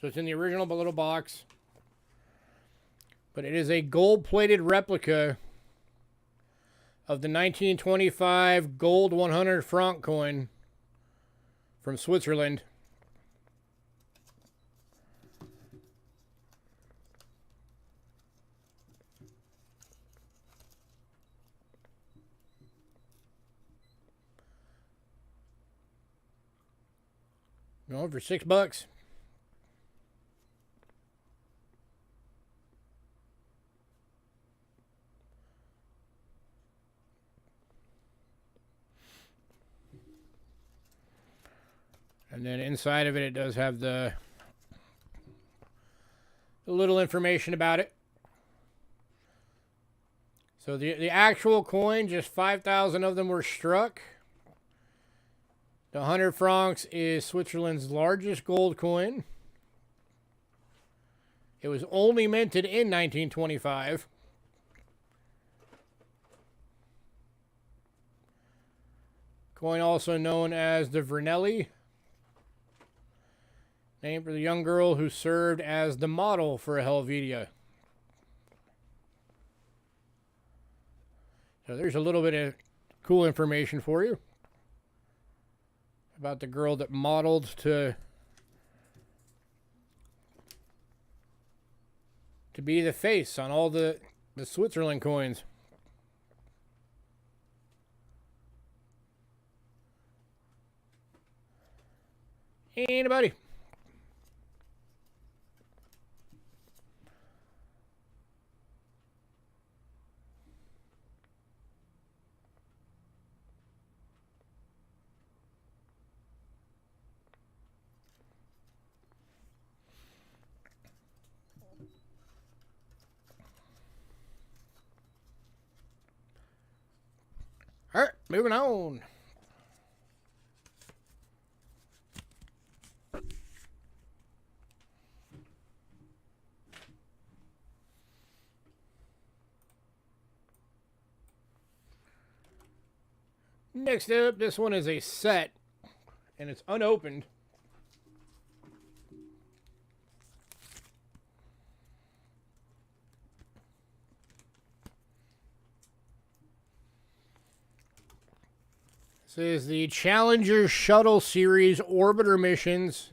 So it's in the original little box. But it is a gold-plated replica of the 1925 gold 100 franc coin from Switzerland. Going for $6. And then inside of it, it does have the little information about it. So the actual coin, just 5,000 of them were struck. The 100 francs is Switzerland's largest gold coin. It was only minted in 1925. Coin also known as the Vernelli, named for the young girl who served as the model for a Helvetia. So there's a little bit of cool information for you about the girl that modeled to be the face on all the Switzerland coins. Anybody? All right, moving on. Next up, this one is a set, and it's unopened. This is the Challenger Shuttle Series Orbiter Missions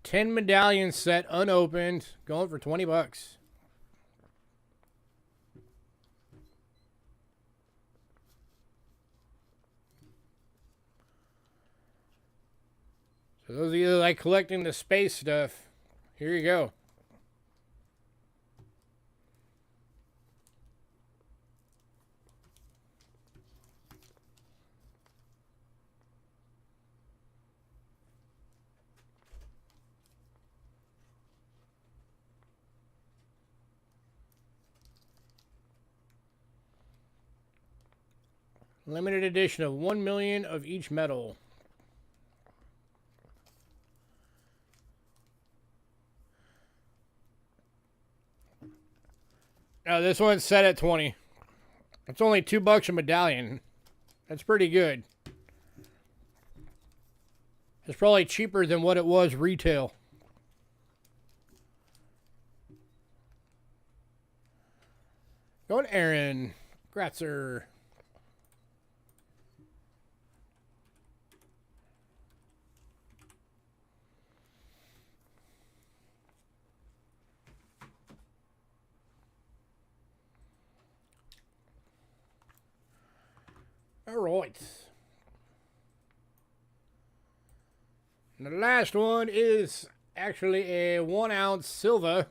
10 medallion set, unopened, going for $20. So those of you that like collecting the space stuff, here you go. Limited edition of 1 million of each metal. Now this one's set at 20. It's only $2 a medallion. That's pretty good. It's probably cheaper than what it was retail. Going Aaron Gratzer. All right. And the last one is actually a 1 ounce silver.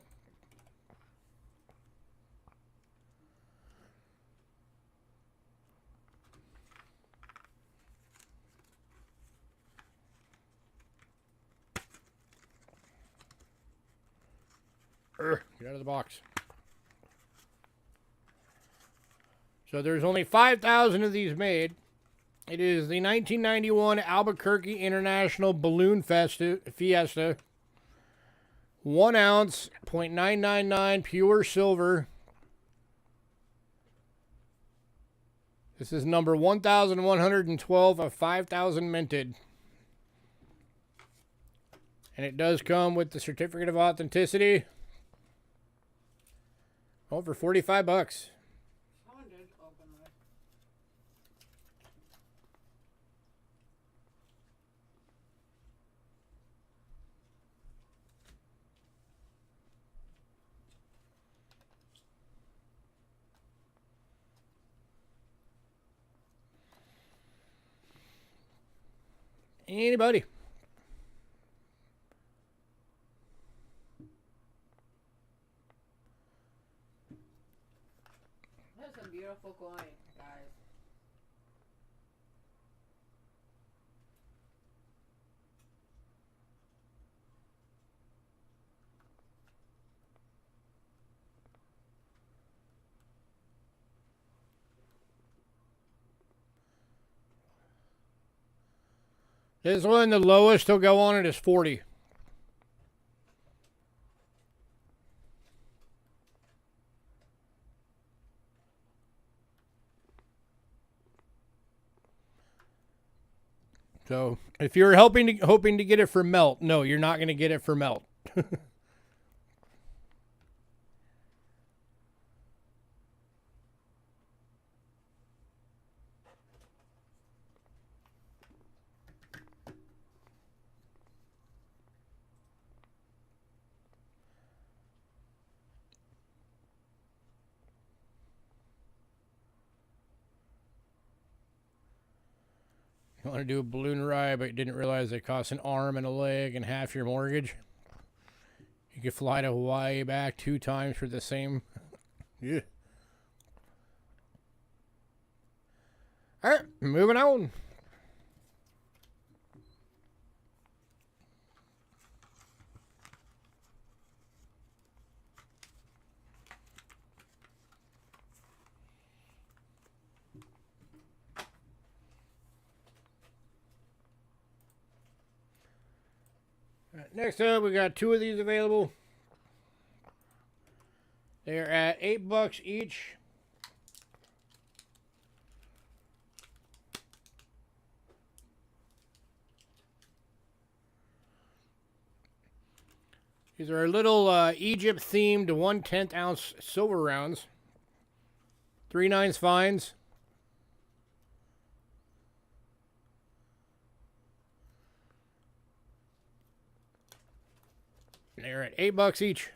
Get out of the box. So there's only 5,000 of these made. It is the 1991 Albuquerque International Balloon Fiesta. 1 ounce, 0.999 pure silver. This is number 1,112 of 5,000 minted. And it does come with the certificate of authenticity. Oh, for $45. Anybody? That's a beautiful coin, guys. This one, the lowest he'll go on it is 40. So, if you're hoping to get it for melt, no, you're not going to get it for melt. You want to do a balloon ride, but you didn't realize they cost an arm and a leg and half your mortgage? You could fly to Hawaii back 2 times for the same. Yeah. All right, moving on. Next up, we got 2 of these available. They're at $8 each. These are little Egypt-themed 1/10 ounce silver rounds. 3 9s fines. They're at $8 each.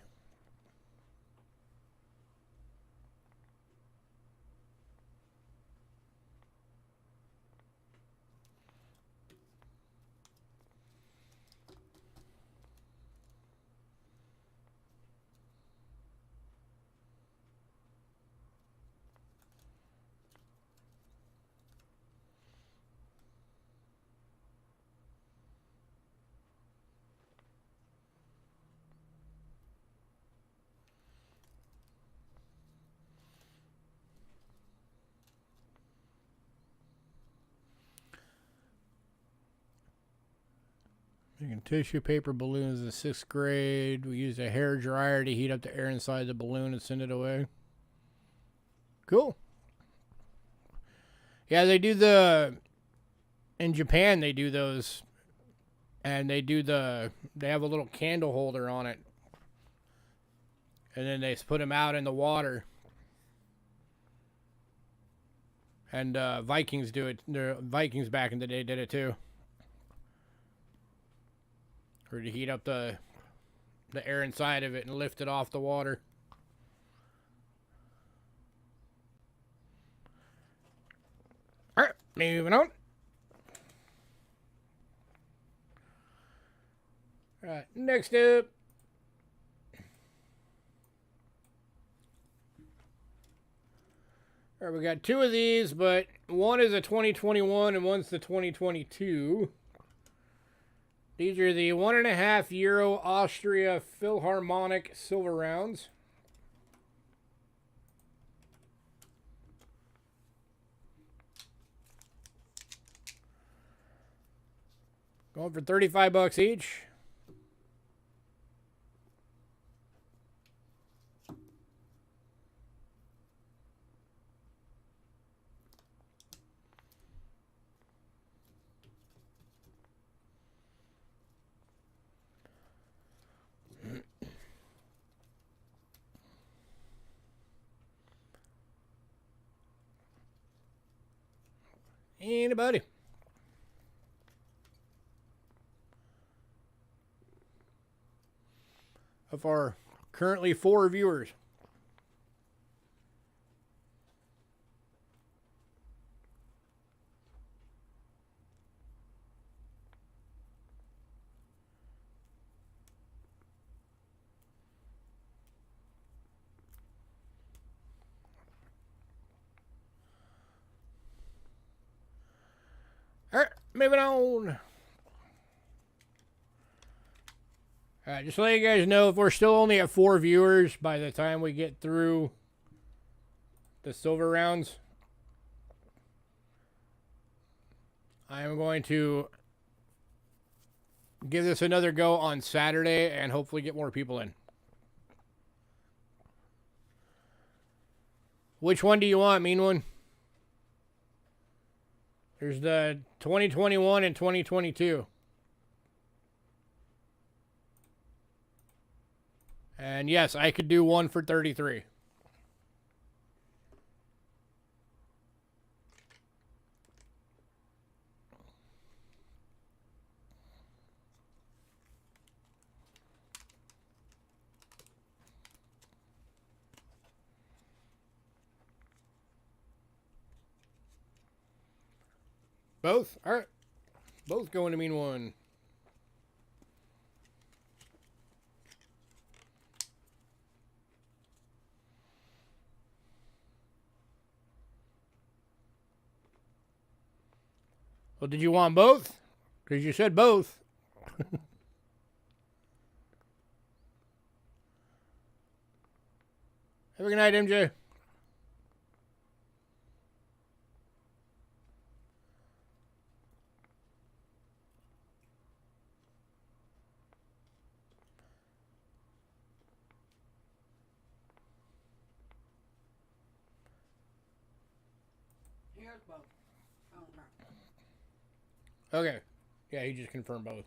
Using tissue paper balloons in the 6th grade. We used a hair dryer to heat up the air inside the balloon and send it away. Cool. Yeah, they do in Japan they do those, and they have a little candle holder on it, and then they put them out in the water. And Vikings do it. The Vikings back in the day did it too. Or to heat up the air inside of it and lift it off the water. Alright, moving on. Alright, next up. Alright, we got 2 of these, but one is a 2021 and one's the 2022. These are the 1.5 Euro Austria Philharmonic silver rounds. Going for $35 each. Anybody? Of our currently 4 viewers. All right, moving on. All right, just to let you guys know, if we're still only at 4 viewers by the time we get through the silver rounds, I am going to give this another go on Saturday and hopefully get more people in. Which one do you want, mean one? There's the 2021 and 2022. And yes, I could do one for 33. Both? All right. Both going to mean one. Well, did you want both? Because you said both. Have a good night, MJ. Here's both. Oh, no. Okay. Yeah, he just confirmed both.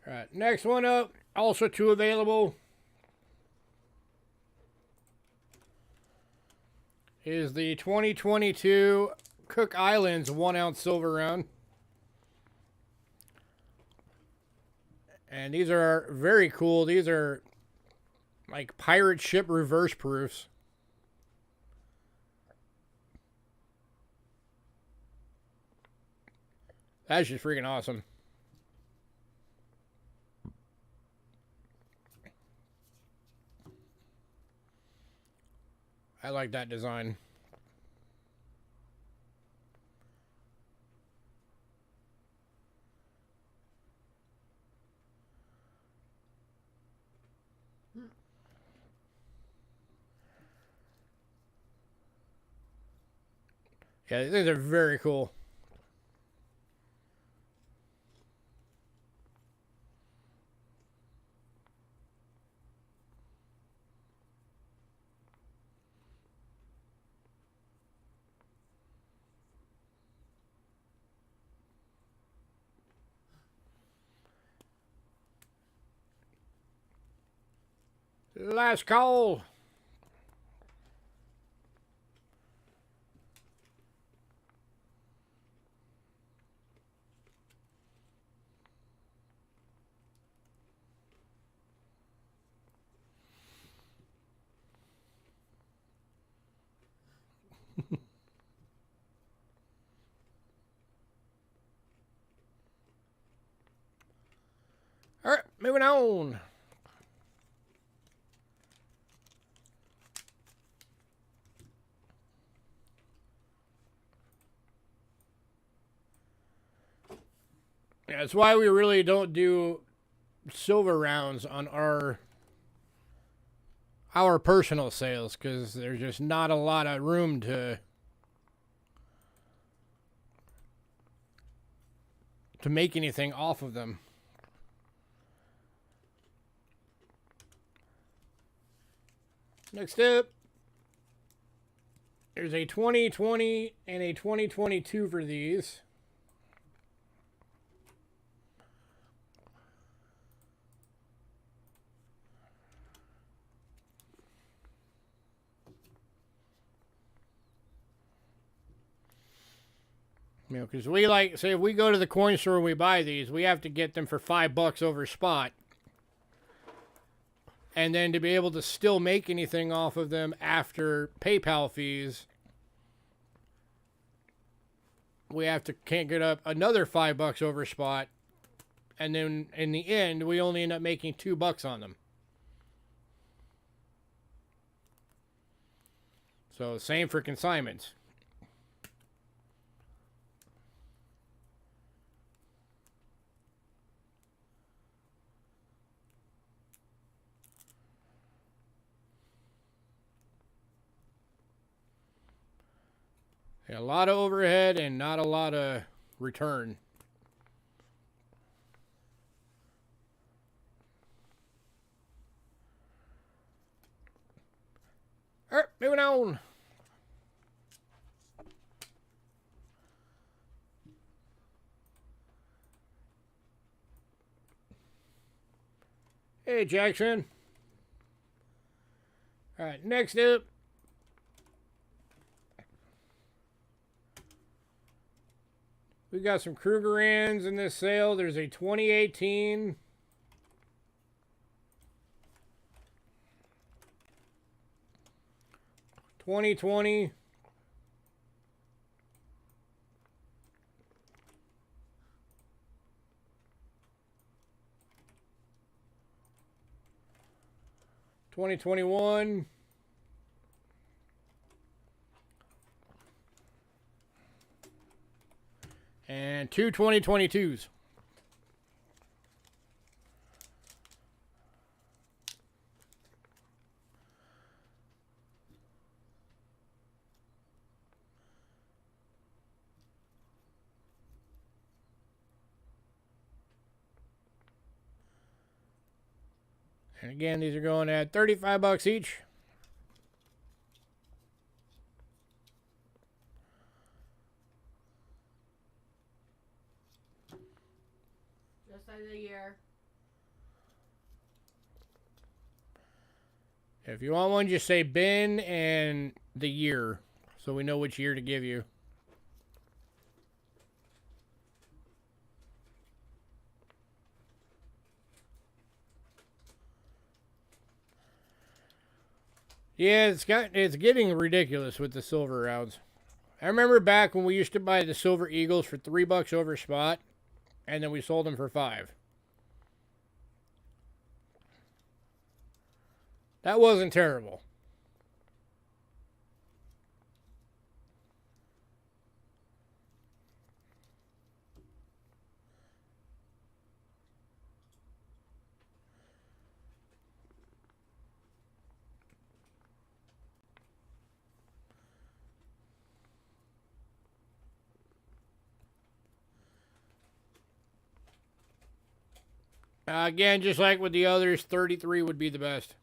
All right, next one up. Also 2 available. Is the 2022 Cook Islands 1-ounce silver round. And these are very cool. These are like pirate ship reverse proofs. That's just freaking awesome. I like that design. Yeah, these are very cool. Last call. All right, moving on. Yeah, that's why we really don't do silver rounds on our personal sales, because there's just not a lot of room to make anything off of them. Next up, there's a 2020 and a 2022 for these. You know, because we like, say, if we go to the coin store and we buy these, we have to get them for $5 over spot. And then to be able to still make anything off of them after PayPal fees, we can't get up another $5 over spot. And then in the end, we only end up making $2 on them. So same for consignments. A lot of overhead and not a lot of return. All right, moving on. Hey, Jackson. All right, next up. We got some Krugerrands in this sale. There's a 2018. $2020. $2021. And two 2022s. And again, these are going at $35 each. Just like the year. If you want one, just say bin and the year, so we know which year to give you. Yeah, it's getting ridiculous with the silver rounds. I remember back when we used to buy the silver eagles for $3 over spot, and then we sold them for $5. That wasn't terrible. Again, just like with the others, 33 would be the best.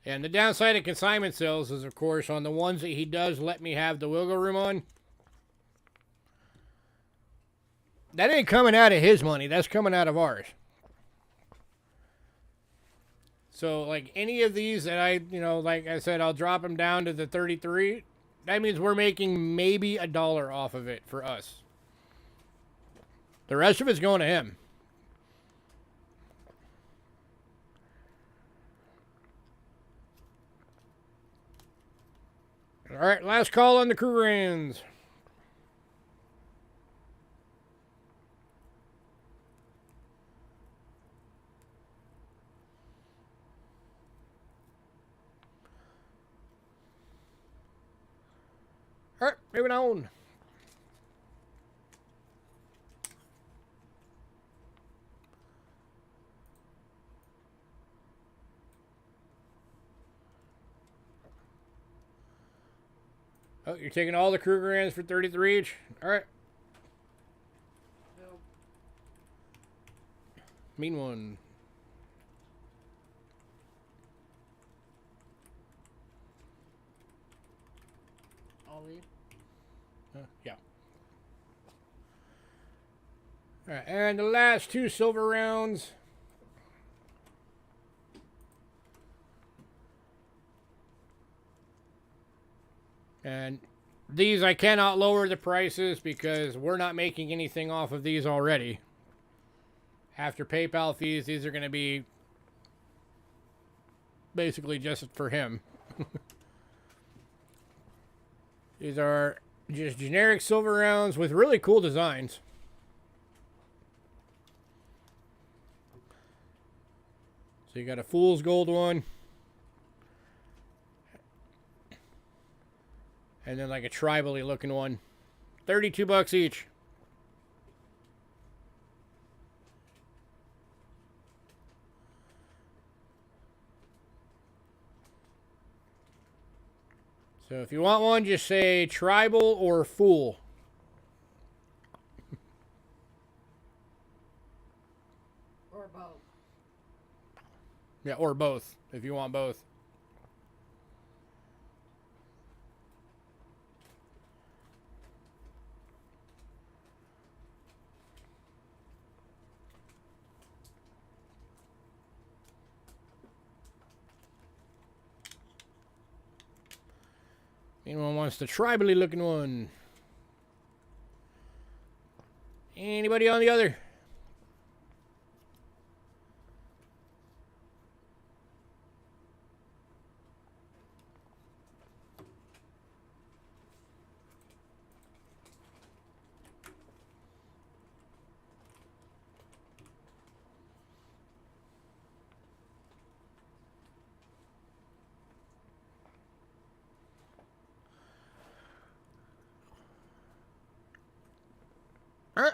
And the downside of consignment sales is, of course, on the ones that he does let me have the wiggle room on, that ain't coming out of his money. That's coming out of ours. So, like, any of these that I, like I said, I'll drop them down to the 33. That means we're making maybe $1 off of it for us. The rest of it's going to him. All right, last call on the Krugerrands. All right, moving on. Oh, you're taking all the Krugerrands for 33 each? All right. No. Mean one. I'll leave. Yeah. All right, and the last 2 silver rounds. And these I cannot lower the prices because we're not making anything off of these already. After PayPal fees, these are going to be basically just for him. These are just generic silver rounds with really cool designs. So you got a fool's gold one. And then like a tribally looking one. $32 each. So if you want one, just say tribal or fool. Or both. Yeah, or both, if you want both. Anyone wants the tribally looking one? Anybody on the other? All right.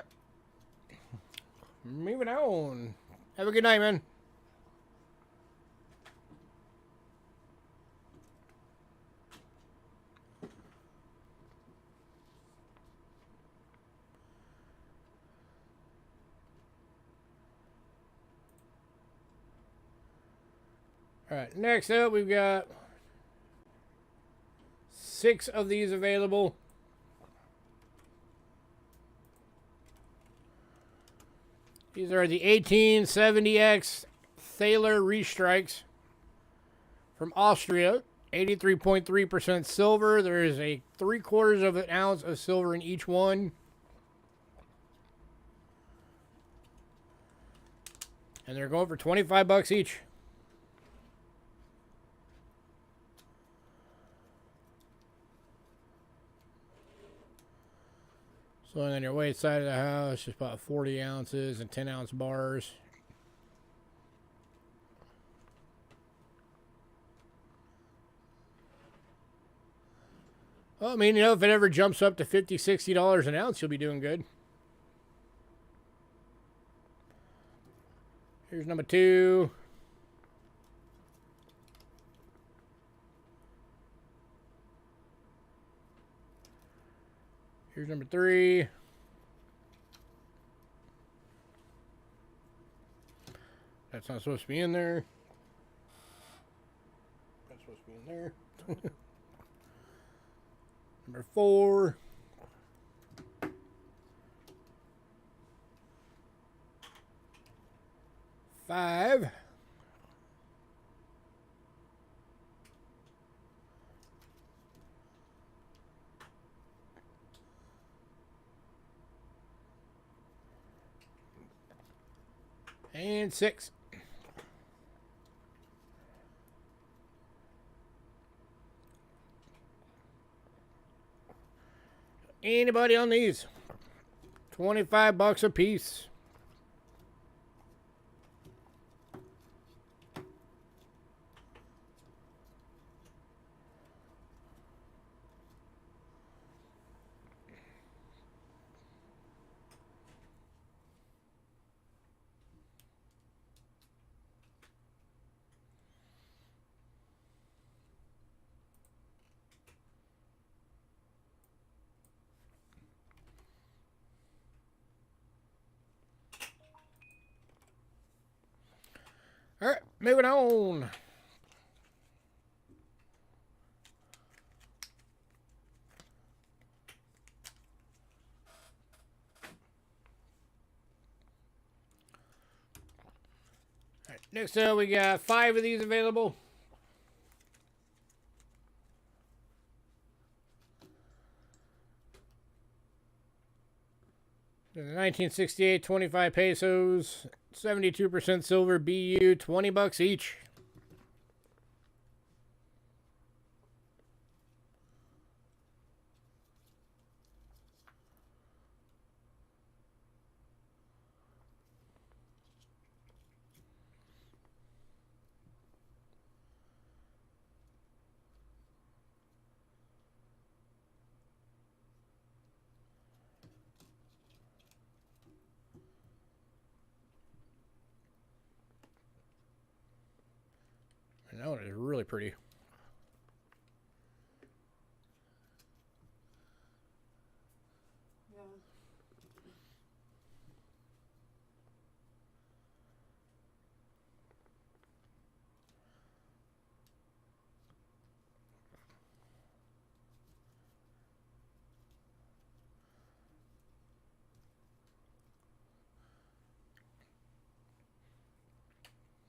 Moving on. Have a good night, man. All right, next up, we've got 6 of these available. These are the 1870X Thaler Restrikes from Austria. 83.3% silver. There is a 3/4 of an ounce of silver in each one. And they're going for $25 each. Slowing on your weight side of the house, just about 40 ounces and 10-ounce bars. Well, I mean, if it ever jumps up to $50, $60 an ounce, you'll be doing good. Here's number 2. Here's number 3. That's not supposed to be in there. That's supposed to be in there. Number 4. Five. And 6. Anybody on these? $25 a piece. All right, moving on. All right, next up, we got 5 of these available. The 1968 25 pesos, 72% silver BU, $20 each. And that one is really pretty. Yeah.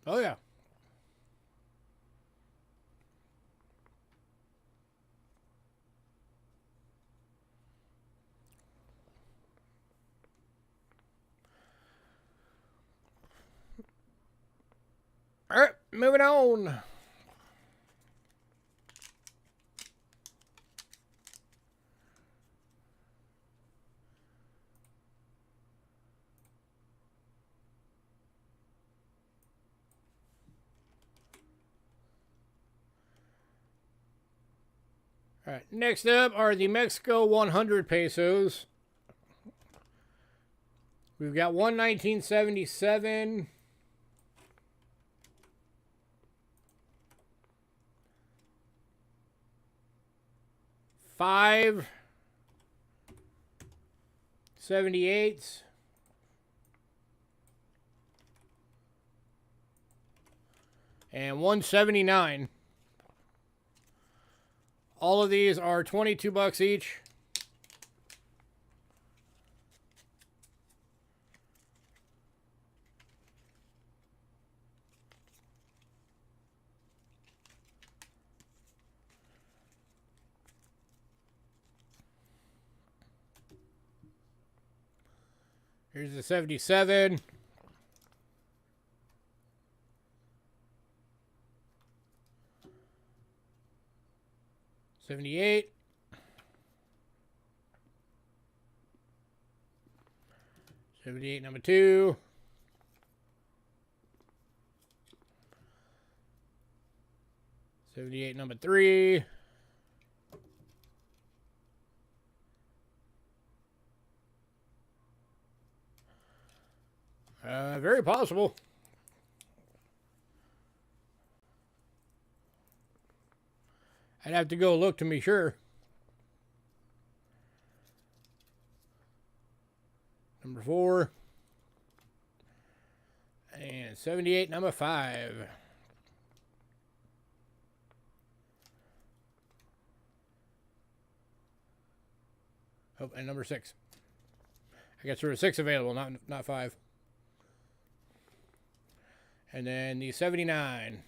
Oh, yeah. All right, moving on. All right, next up are the Mexico 100 pesos. We've got 1977. Five 78s. And 179. All of these are $22 each. Here's the 77. $78. $78 number 2. $78 number 3. Very possible. I'd have to go look to be sure. number 4. And 78, number 5. Oh, and number 6. I guess there were 6 available, not 5. And then the 79.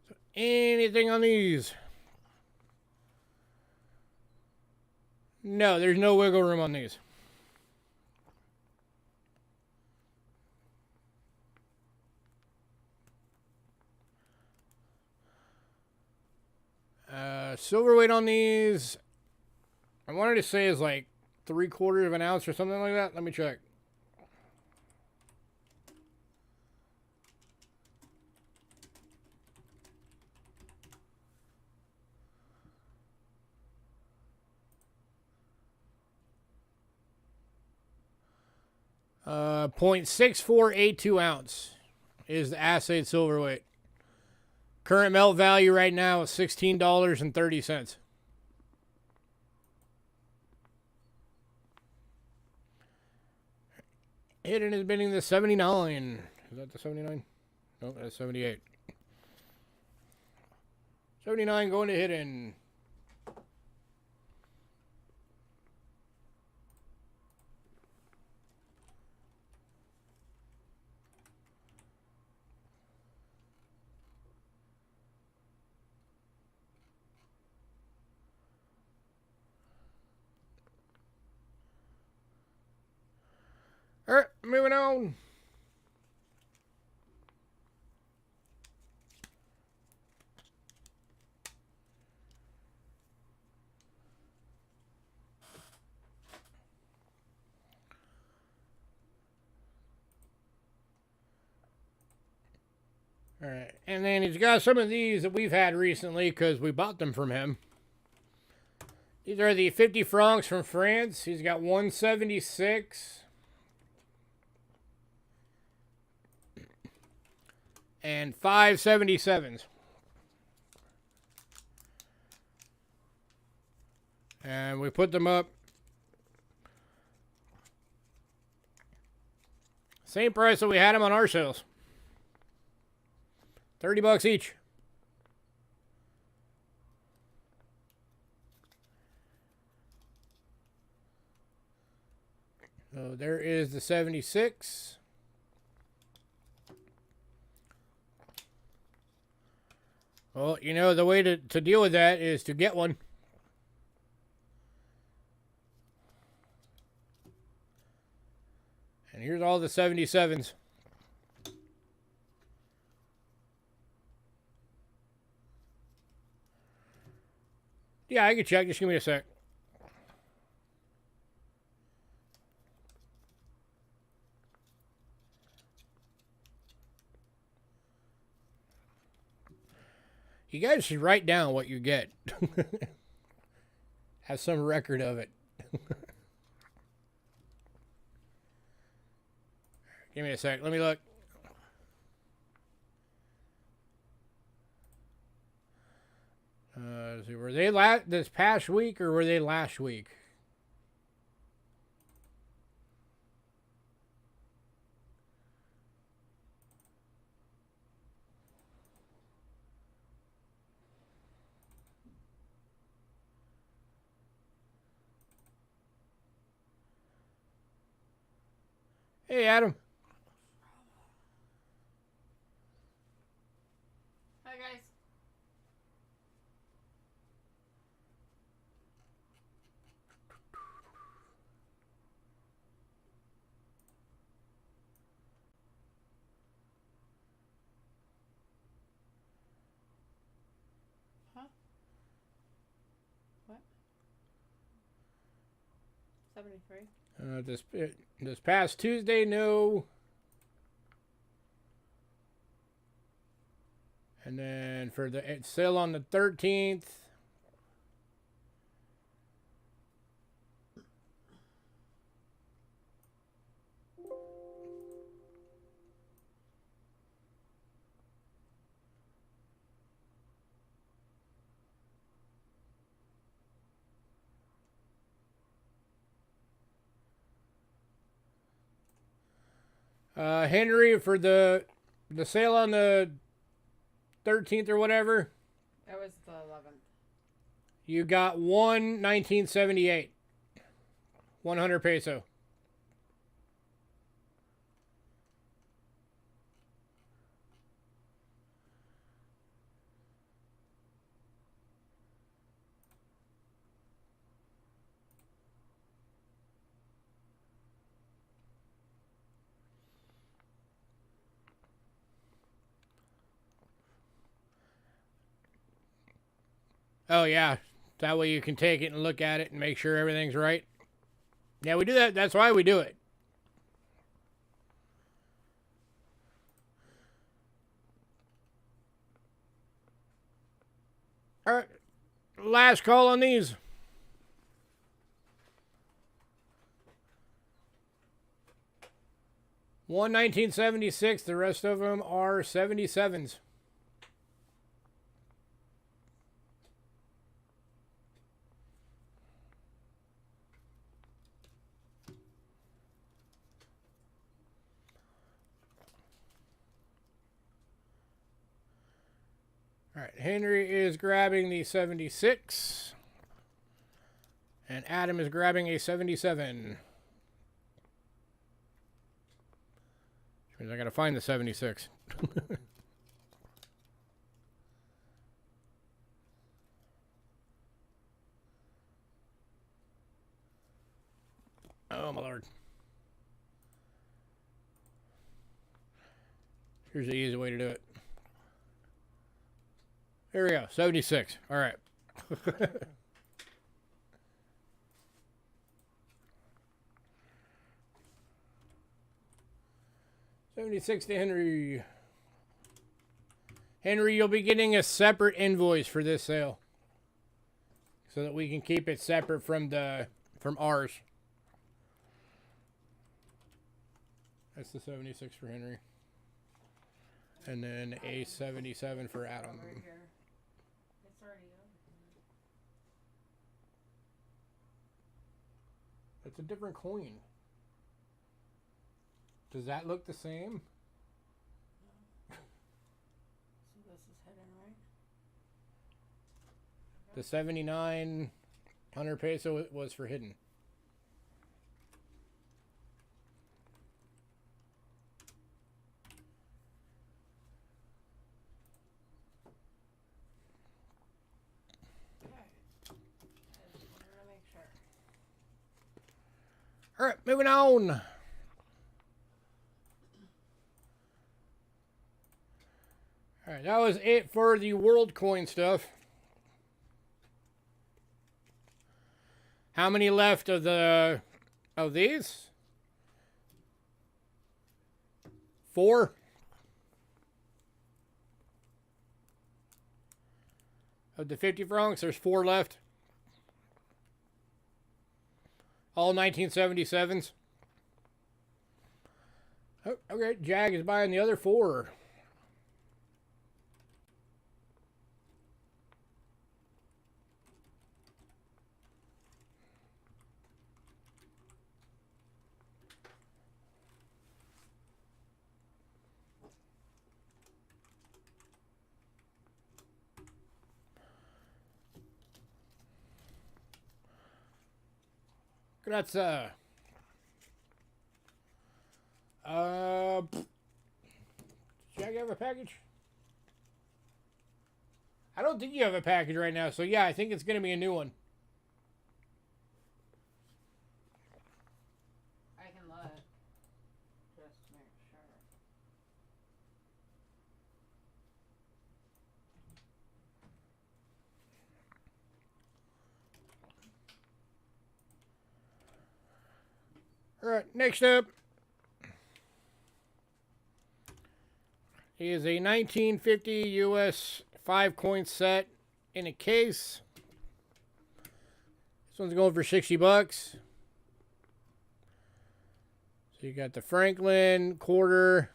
So anything on these? No, there's no wiggle room on these. Silver weight on these, I wanted to say is like 3/4 of an ounce or something like that. Let me check. .6482 ounce is the assayed silver weight. Current melt value right now is $16.30. Hidden is bidding the 79. Is that the 79? No, that's 78. 79 going to Hidden. All right, moving on. All right, and then he's got some of these that we've had recently because we bought them from him. These are the 50 francs from France. He's got 176. And 577s. And we put them up. Same price that we had them on our sales. $30 each. So there is the 76. Well, you know, the way to deal with that is to get one. And here's all the 77s. Yeah, I can check. Just give me a sec. You guys should write down what you get. Have some record of it. Give me a sec. Let me look. Let's see, were they this past week or were they last week? Hey, Adam. Hi, guys. Huh? What? 73. This past Tuesday, no. And then for the sale on the 13th, Henry, for the sale on the 13th or whatever, That was the 11th. you got 1978. 100 peso. Oh, yeah. That way you can take it and look at it and make sure everything's right. Yeah, we do that. That's why we do it. All right. Last call on these. 1976. The rest of them are 77s. All right, Henry is grabbing the 76. And Adam is grabbing a 77. Which means I gotta find the 76. Oh, my Lord. Here's the easy way to do it. Here we go, 76. All right. 76 to Henry. Henry, you'll be getting a separate invoice for this sale, so that we can keep it separate from ours. That's the 76 for Henry. And then a 77 for Adam. Right here. It's already up. That's a different coin. Does that look the same? So this is hidden, right? The 7900 peso was for hidden. All right, moving on. All right, that was it for the world coin stuff. How many left of these? 4. Of the 50 francs, there's 4 left. All 1977s. Oh, okay, Jag is buying the other 4. Grazie. Does Jag have a package? I don't think you have a package right now, so yeah, I think it's going to be a new one. I can look. Just to make sure. All right, next up is a 1950 US 5-coin set in a case. This one's going for $60. So you got the Franklin, quarter,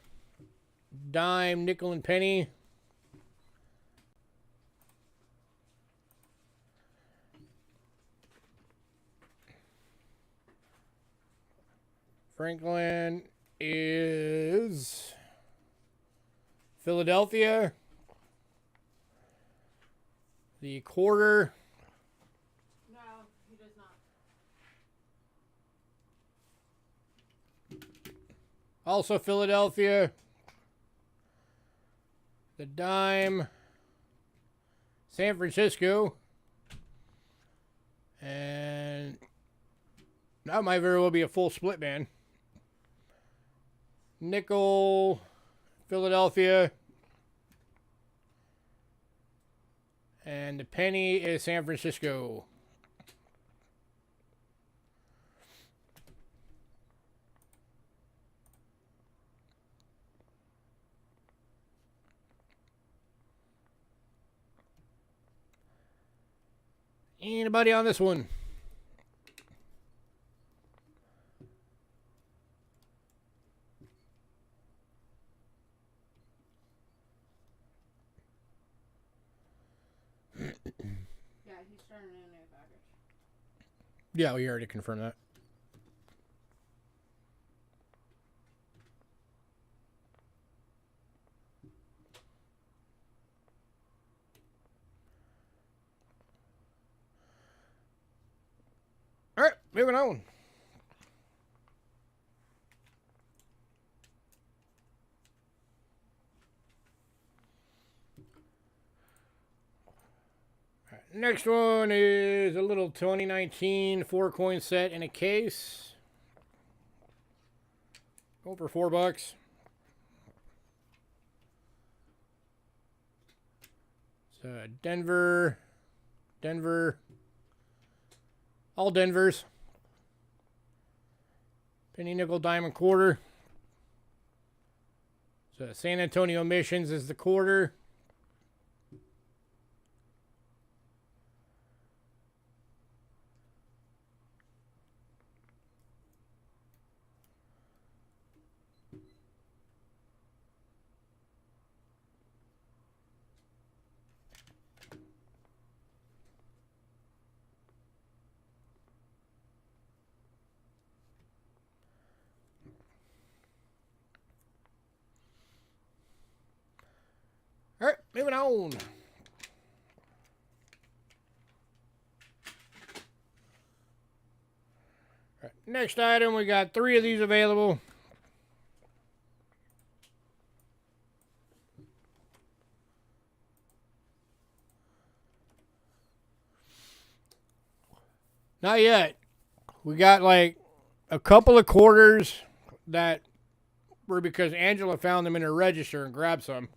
dime, nickel, and penny. Franklin, is Philadelphia. The quarter. No, he does not. Also Philadelphia. The dime. San Francisco. And that might very well be a full split, man. Nickel, Philadelphia. And the penny is San Francisco. Anybody on this one? Yeah, he's starting a new package. Yeah, we already confirmed that. All right, moving on. Next one is a little 2019 4-coin set in a case. Going for $4. It's Denver, all Denvers. Penny, nickel, diamond, quarter. So San Antonio Missions is the quarter. All right, moving on. All right, next item, we got 3 of these available. Not yet. We got like a couple of quarters that were because Angela found them in her register and grabbed some.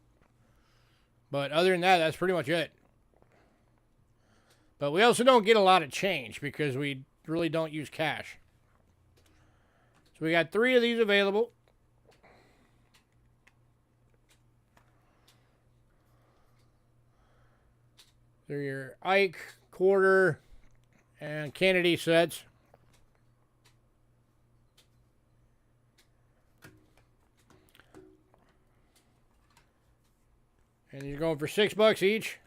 But other than that, that's pretty much it. But we also don't get a lot of change because we really don't use cash. So we got 3 of these available. They're your Ike, quarter, and Kennedy sets. And you're going for $6 each.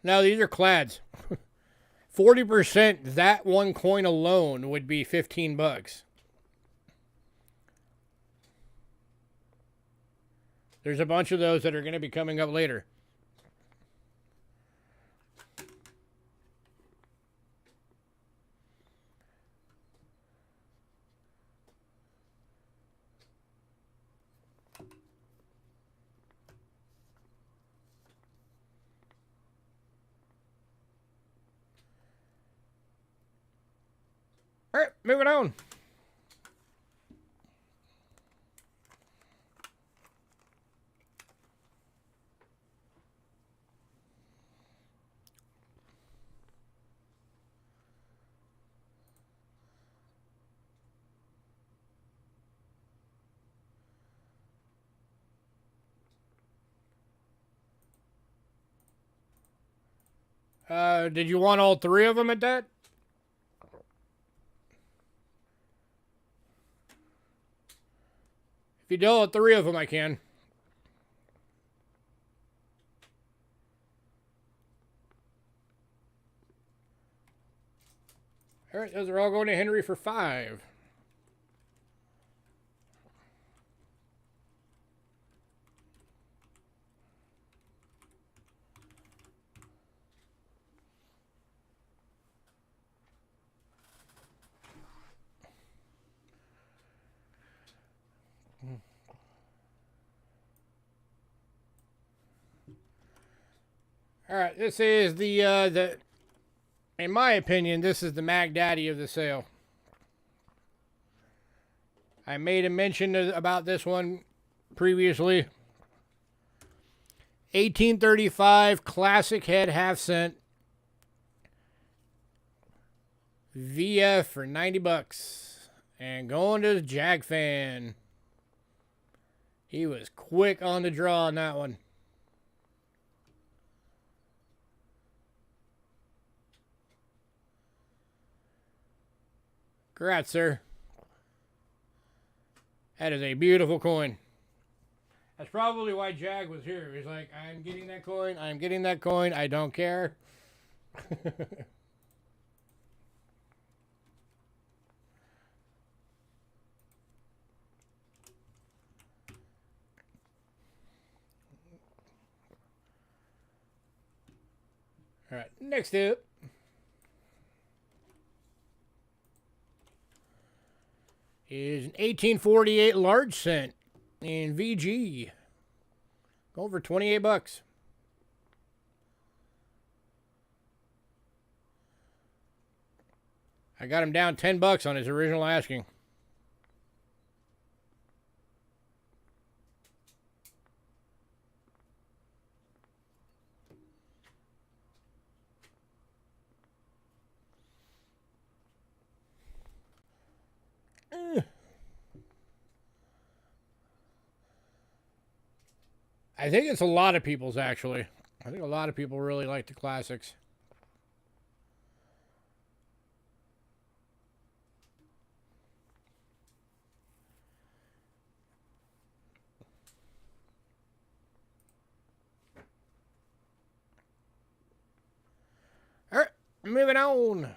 Now these are clads. 40%, that one coin alone would be $15. There's a bunch of those that are going to be coming up later. All right, moving on. Did you want all 3 of them at that? If you do all 3 of them, I can. All right, those are all going to Henry for 5. All right, this is the in my opinion, this is the Mag Daddy of the sale. I made a mention about this one previously. 1835 classic head half cent. VF for 90 bucks. And going to the Jag fan. He was quick on the draw on that one. Congrats, sir. That is a beautiful coin. That's probably why Jag was here. He's like, I'm getting that coin. I'm getting that coin. I don't care. All right, next up is an 1848 large cent in VG. Going for 28 bucks. I got him down 10 bucks on his original asking. I think it's a lot of people's, actually. I think a lot of people really like the classics. All right, moving on.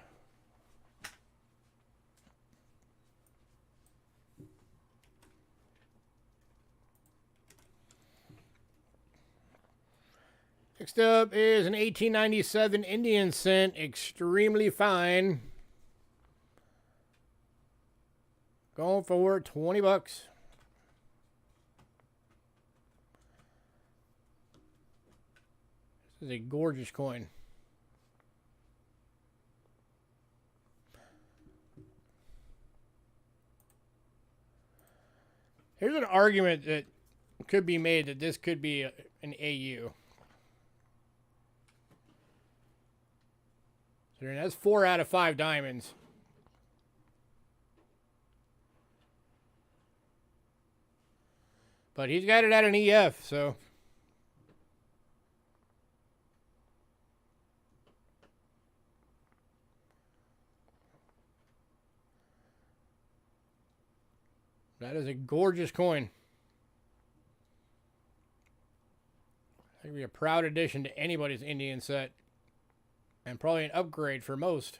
Next up is an 1897 Indian cent, extremely fine. Going for 20 bucks. This is a gorgeous coin. Here's an argument that could be made that this could be an AU. So that's 4 out of 5 diamonds. But he's got it at an EF, so. That is a gorgeous coin. That could be a proud addition to anybody's Indian set. And probably an upgrade for most.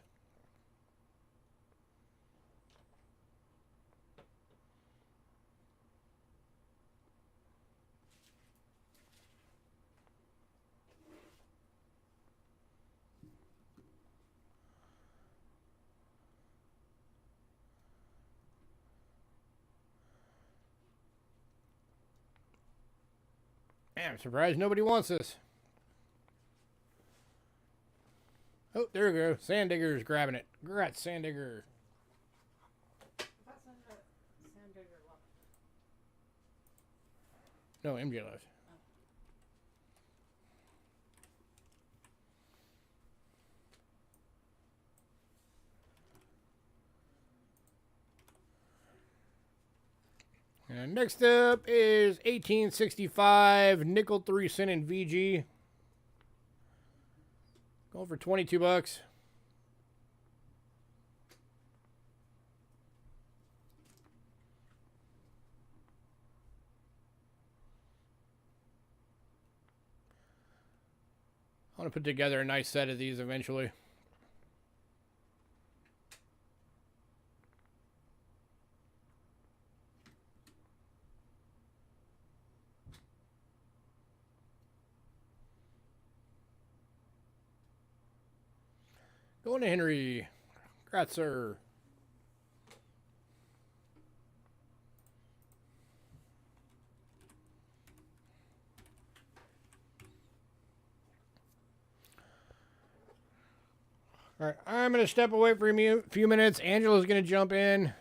Man, I'm surprised nobody wants this. Oh, there we go. Sand Digger's grabbing it. Congrats, Sand Digger. No, MJ left. And next up is 1865 nickel 3 cent in VG. Going for 22 bucks. I want to put together a nice set of these eventually. Going to Henry. Congrats, sir. All right, I'm going to step away for a few minutes. Angela's going to jump in.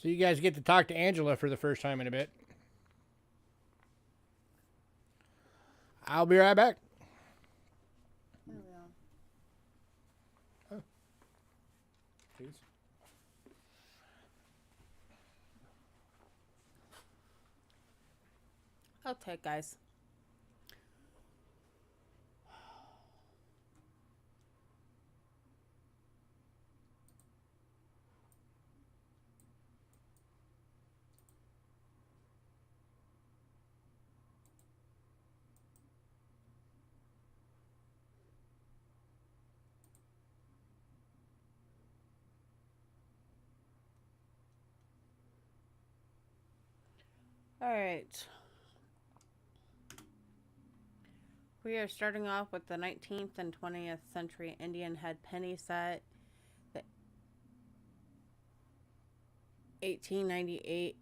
So you guys get to talk to Angela for the first time in a bit. I'll be right back. There we go. Oh. Please. Okay, guys. All right. We are starting off with the 19th and 20th century Indian head penny set. The 1898.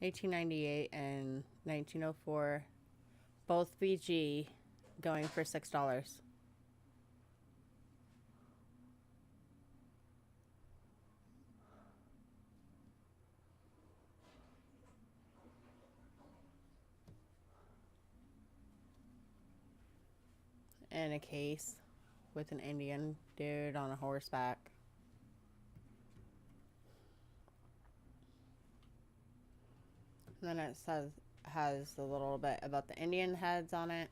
$18.98 and 1904, both VG, going for $6. And a case with an Indian dude on a horseback. And then it has a little bit about the Indian heads on it.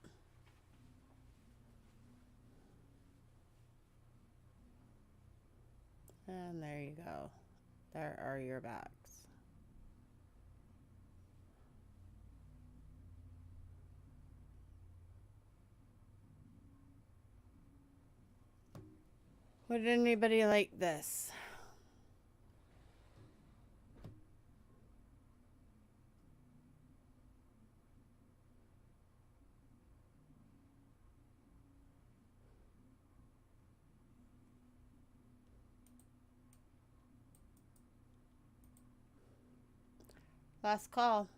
And there you go. There are your backs. Would anybody like this? Last call.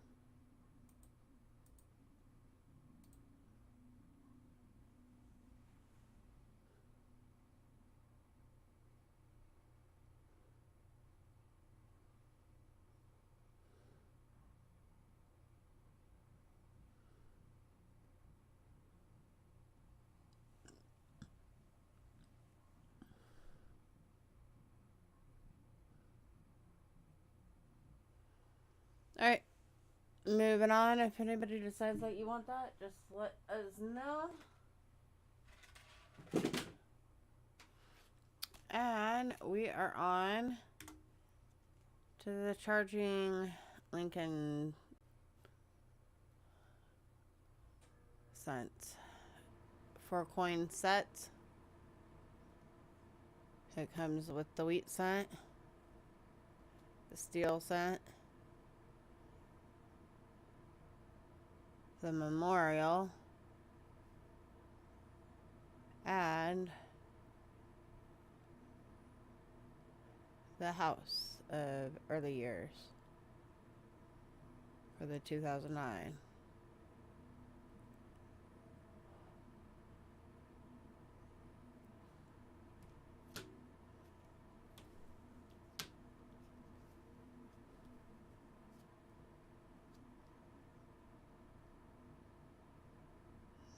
Alright, moving on. If anybody decides that you want that, just let us know. And we are on to the charging Lincoln cent. 4-coin set. It comes with the wheat cent, the steel cent, the memorial, and the house of early years for the 2009.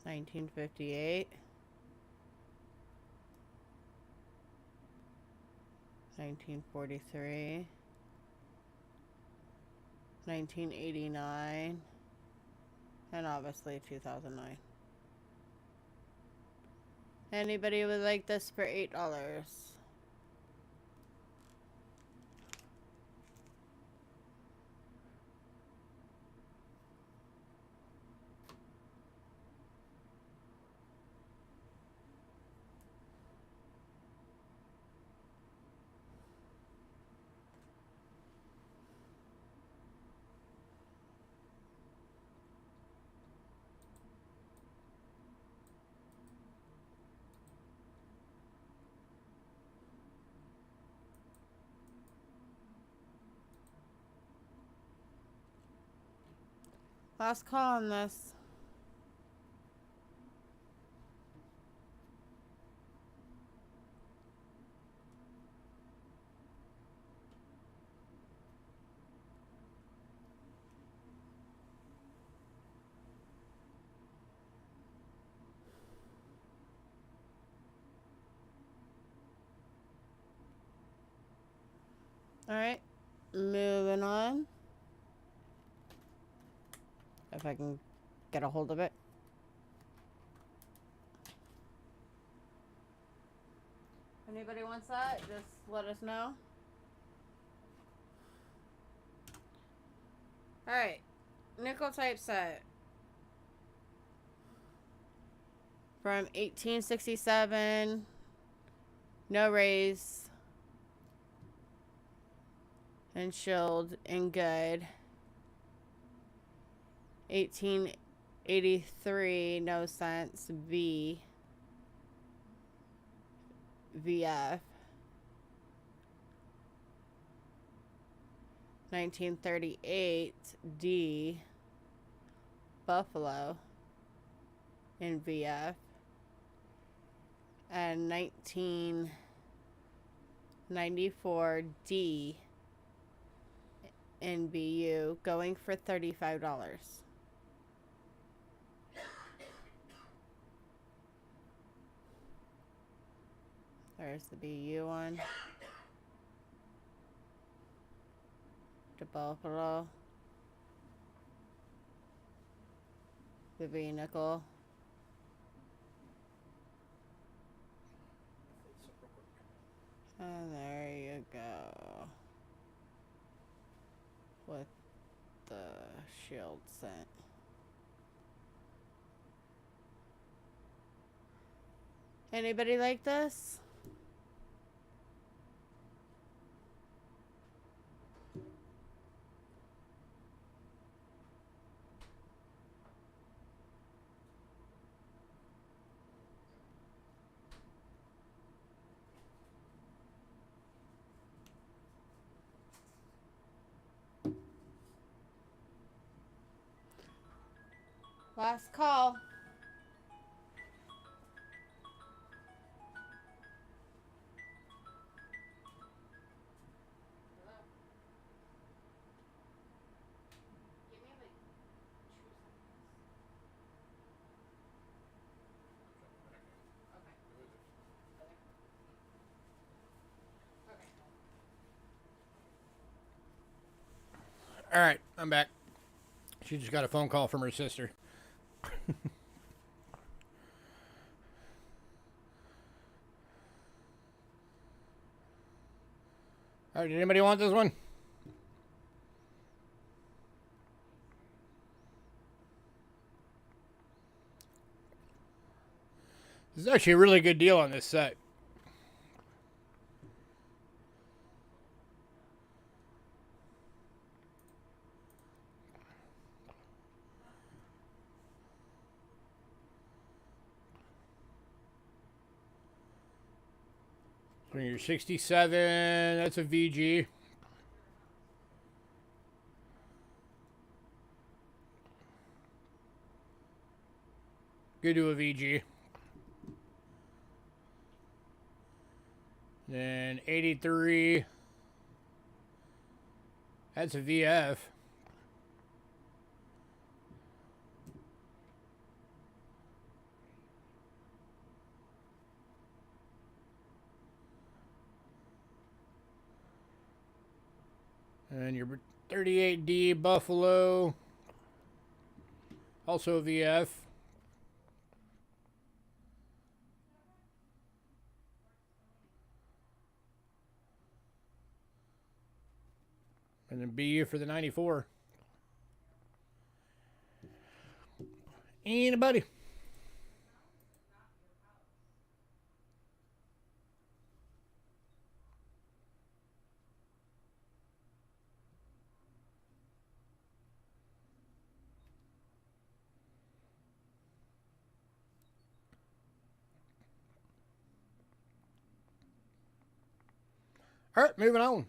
$1958, $1943, $1989, and obviously 2009. Anybody would like this for $8? Last call on this. Alright, moving on. If I can get a hold of it. Anybody wants that, just let us know. Alright, nickel type set. From 1867. No raise. And chilled and good. 1883, no cents. V. VF. 1938 D. Buffalo in VF. And 1994 D. In BU, going for $35. There's the BU one. The Buffalo. The V nickel. And there you go. With the shield scent. Anybody like this? Last call. All right, I'm back. She just got a phone call from her sister. All right, did anybody want this one? This is actually a really good deal on this set. When you're 67, that's a VG. Go to a VG. Then 83. That's a VF. And your 38D Buffalo. Also a VF. And then BU for the 94. Anybody? All right, moving on.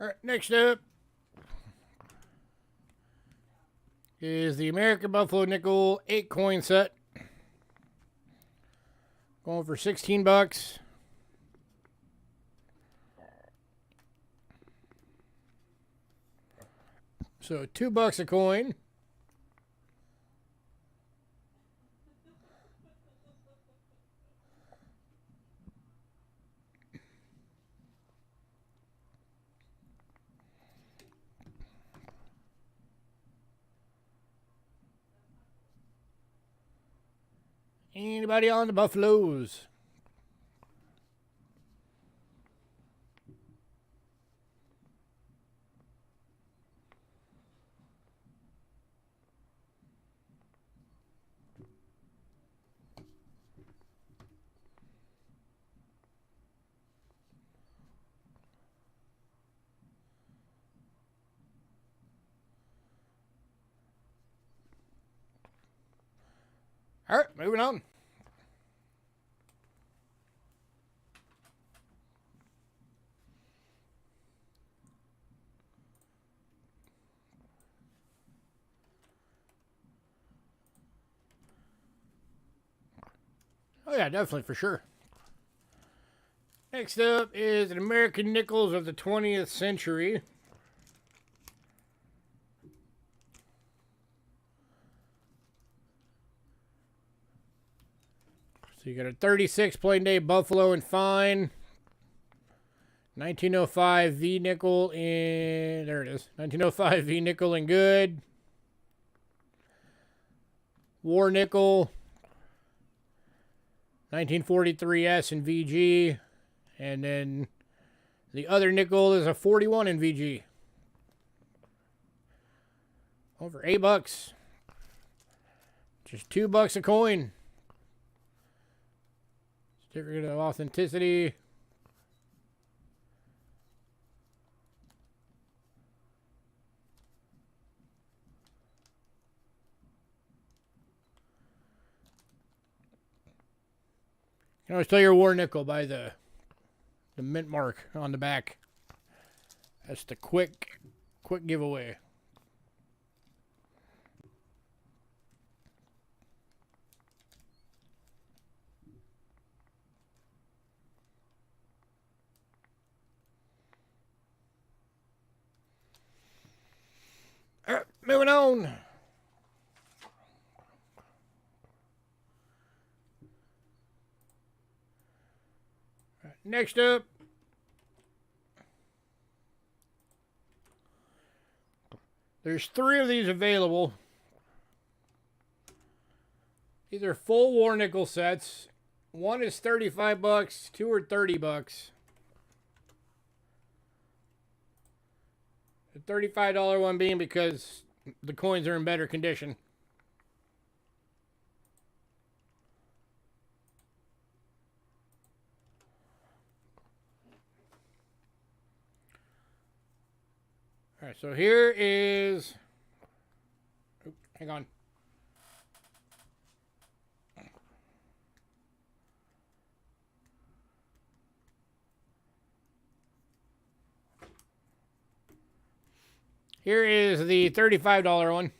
All right, next up is the American Buffalo Nickel 8 coin set. Going for 16 bucks. So $2 a coin. Anybody on the Buffaloes? All right, moving on. Oh yeah, definitely, for sure. Next up is an American Nickels of the 20th century. So you got a 36 plain day Buffalo and fine. 1905 V nickel in, there it is. 1905 V nickel in good. War nickel. 1943 S in VG. And then the other nickel is a 41 in VG. Over $8. Just $2 a coin. Certificate of authenticity. You can always tell your war nickel by the mint mark on the back. That's the quick giveaway. All right, moving on. Next up, there's 3 of these available. These are full war nickel sets. One is 35 bucks, 2 are 30 bucks. The $35 one being because the coins are in better condition. All right, so here is, hang on. Here is the $35 one.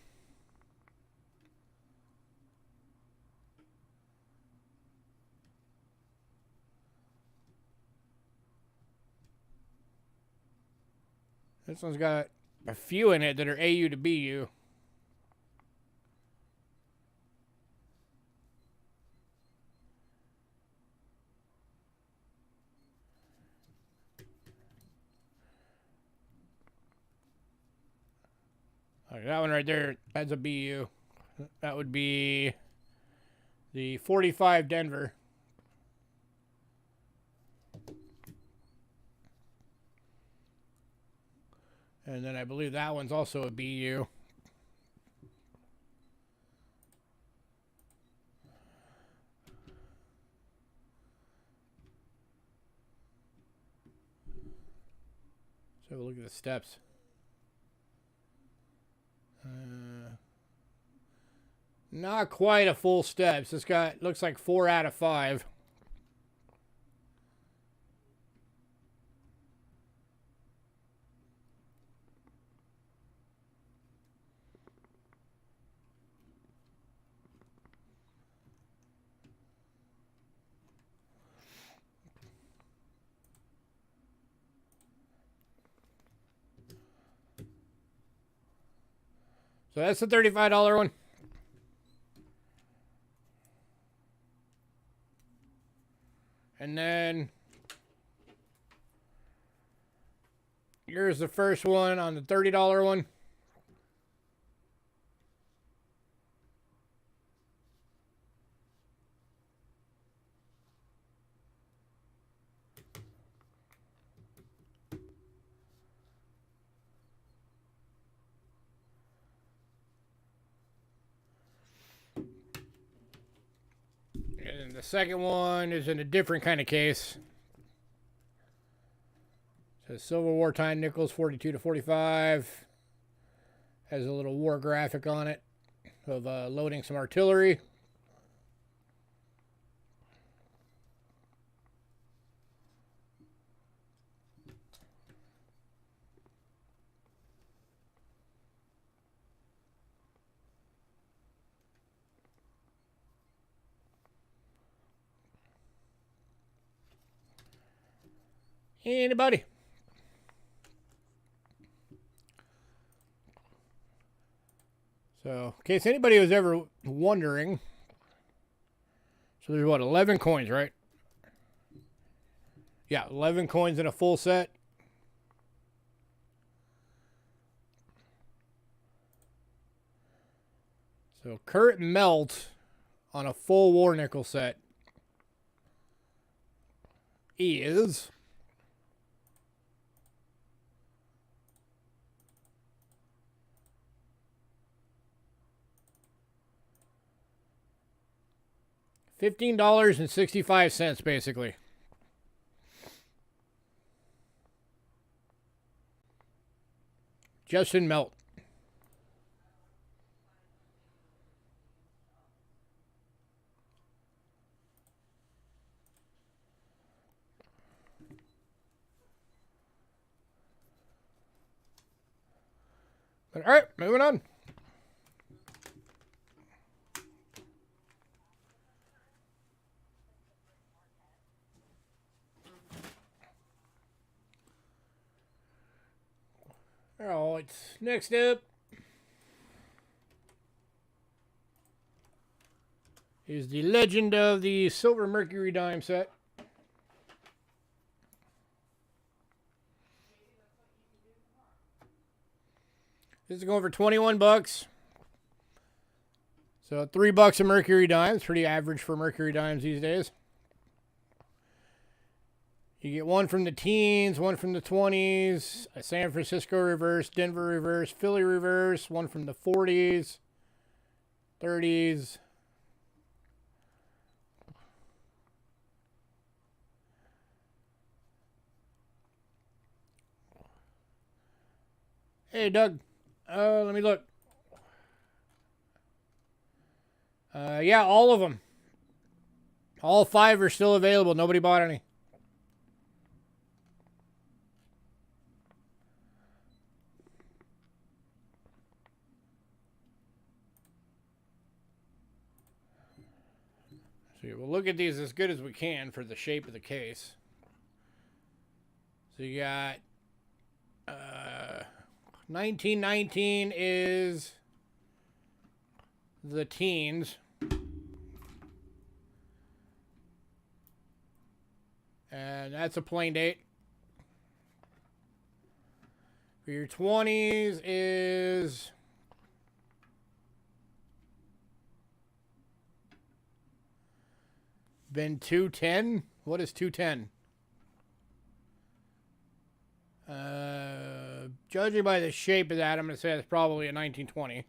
This one's got a few in it that are AU to BU. Right, that one right there, that's a BU. That would be the 45 Denver. And then I believe that one's also a BU. So have a look at the steps. Not quite a full steps. It's got, looks like 4 out of 5. So that's the $35 one. And then here's the first one on the $30 one. And the second one is in a different kind of case. It says Silver Wartime Nickels 42 to 45. Has a little war graphic on it of loading some artillery. Anybody? So, in case anybody was ever wondering, so there's what, 11 coins, right? Yeah, 11 coins in a full set. So, current melt on a full war nickel set is $15.65, basically. Just in melt. But, all right, moving on. All right, next up is the Legend of the Silver Mercury Dime set. This is going for 21 bucks. So $3 a Mercury Dimes, pretty average for Mercury Dimes these days. You get one from the teens, one from the 20s, a San Francisco reverse, Denver reverse, Philly reverse, one from the 40s, 30s. Hey, Doug. Let me look. Yeah, all of them. All 5 are still available. Nobody bought any. So we'll look at these as good as we can for the shape of the case. So you got 1919 is the teens. And that's a plain date. For your 20s is been 210. What is 210? Judging by the shape of that, I'm going to say it's probably a 1920.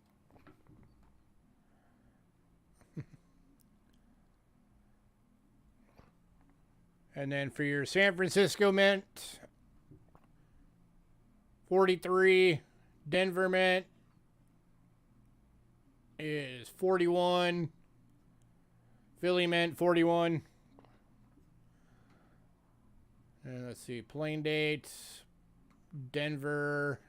And then for your San Francisco Mint, 43. Denver Mint is 41. Philly Mint, 41. And let's see, plain dates, Denver.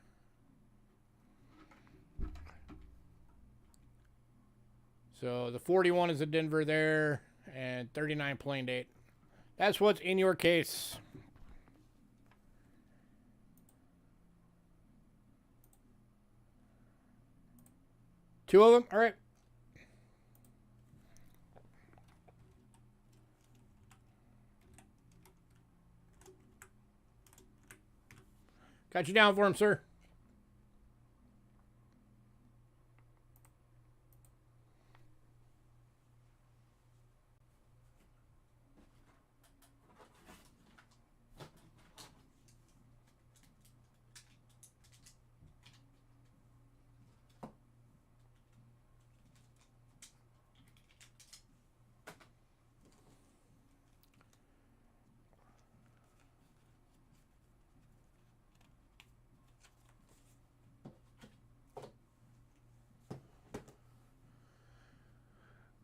So the 41 is a Denver there, and 39 plain date. That's what's in your case. 2 of them? All right. Got you down for him, sir.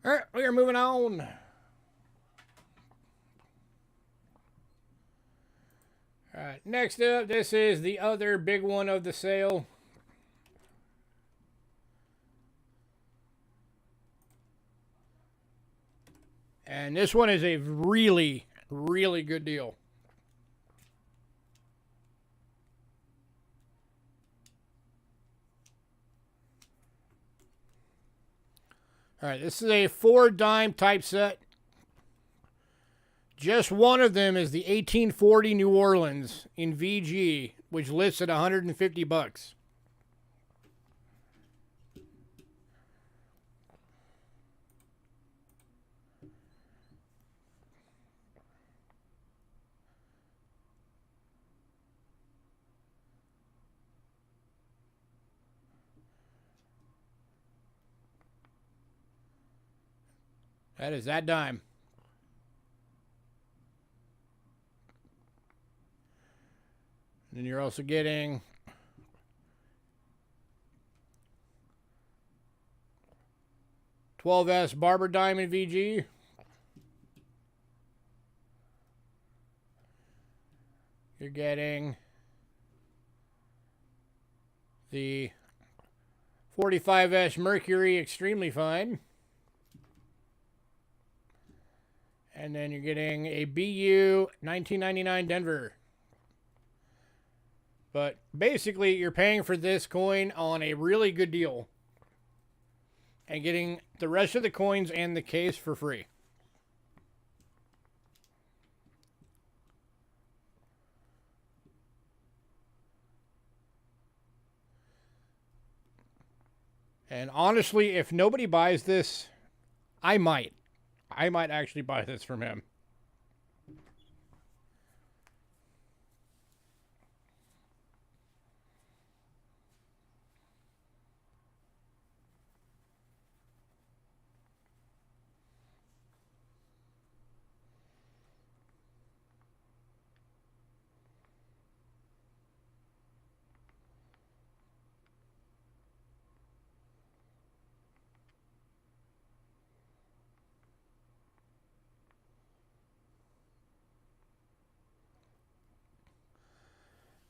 All right, we are moving on. All right, next up, this is the other big one of the sale. And this one is a really, really good deal. All right, this is a 4-dime type set. Just one of them is the 1840 New Orleans in VG, which lists at $150. That is that dime. And you're also getting $12S Barber Diamond VG. You're getting the 45S Mercury Extremely Fine. And then you're getting a BU 1999 Denver. But basically, you're paying for this coin on a really good deal. And getting the rest of the coins and the case for free. And honestly, if nobody buys this, I might. I might actually buy this from him.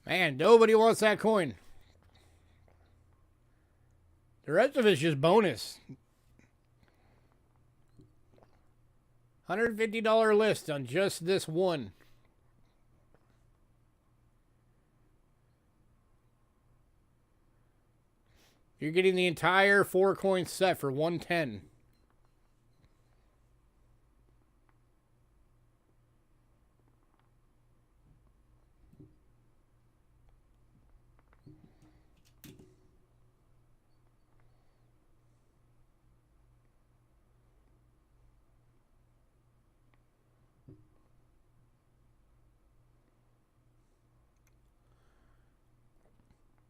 Man, nobody wants that coin. The rest of it's just bonus. $150 list on just this one. You're getting the entire 4-coin set for $110.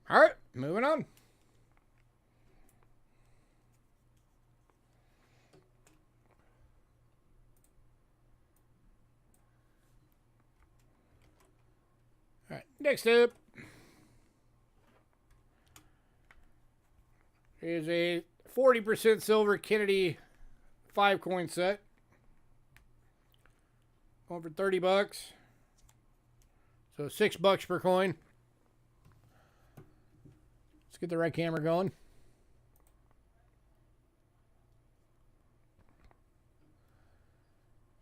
All right, moving on. All right, next up is a 40% silver Kennedy 5-coin set. Going for $30. So $6 per coin. Let's get the right camera going.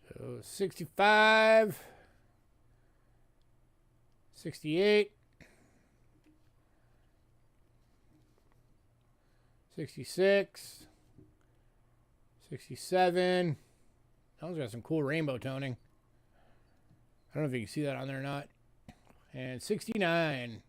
So 65, 68, 66. 67. That one's got some cool rainbow toning. I don't know if you can see that on there or not. And 69.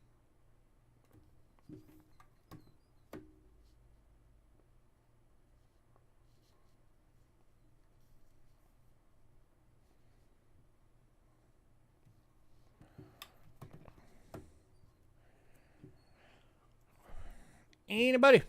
Anybody?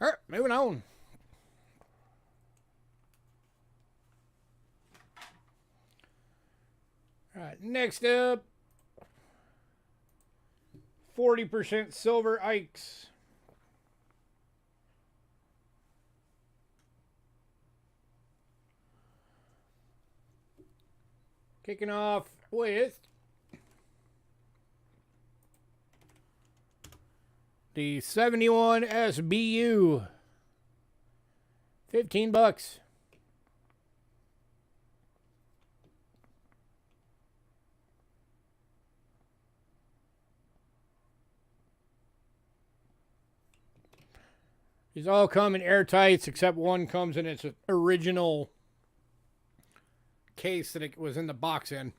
All right, moving on. All right, next up, 40% silver Ikes. Kicking off with the 71 SBU. $15. These all come in airtights, except one comes in its original case that it was in the box in.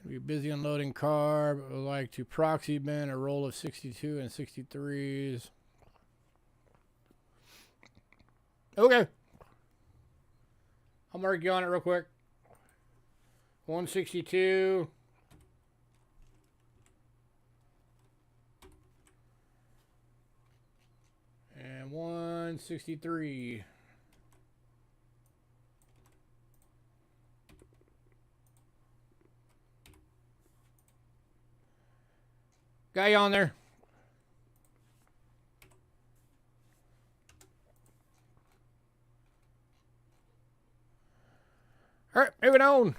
Gonna be busy unloading car, but would like to proxy bin a roll of 62 and 63s. Okay. I'll mark you on it real quick. 162. And 163. Got you on there. All right, moving on.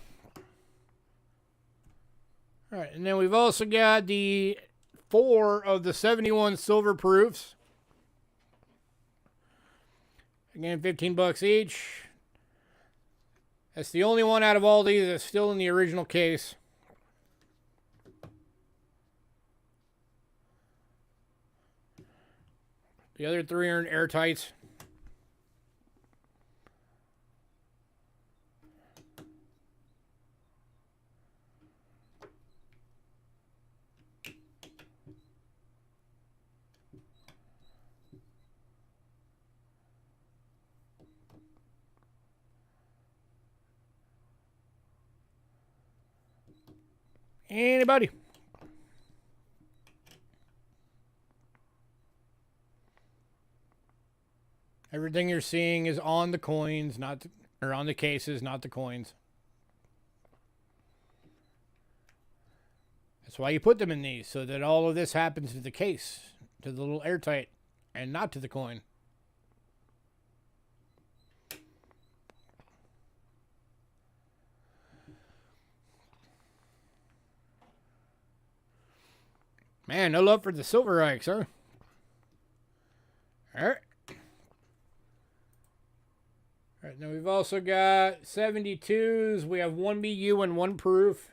All right, and then we've also got the 4 of the 71 silver proofs. Again, $15 each. That's the only one out of all these that's still in the original case. The other 3 are in airtights. Anybody? Everything you're seeing is on the coins, or on the cases, not the coins. That's why you put them in these, so that all of this happens to the case, to the little airtight, and not to the coin. Man, no love for the silver Ikes, huh? All right. All right, now we've also got 72s. We have 1 BU and 1 proof.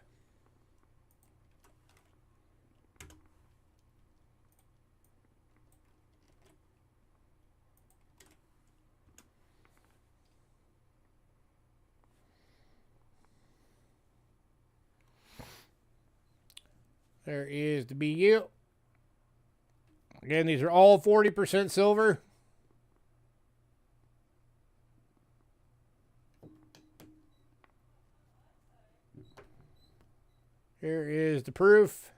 There is the BU. Again, these are all 40% silver. Here is the proof.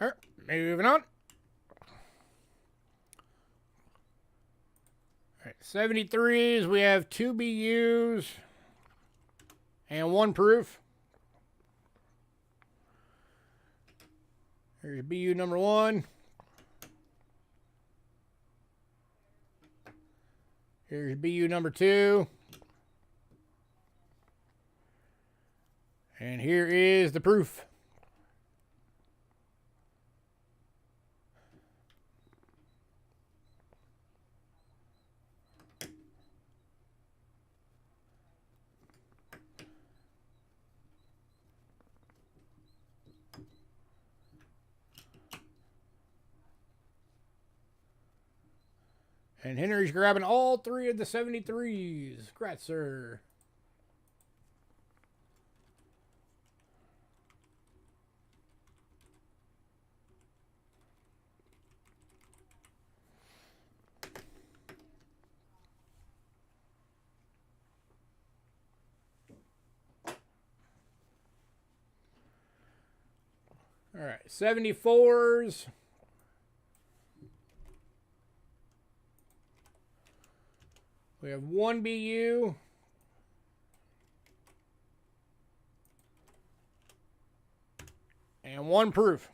All right, moving on. All right, 73s, we have 2 BUs and 1 proof. Here's BU number 1. Here's BU number 2. And here is the proof. And Henry's grabbing all 3 of the 73s. Congrats, sir. All right, 74s. We have 1 BU. And 1 proof.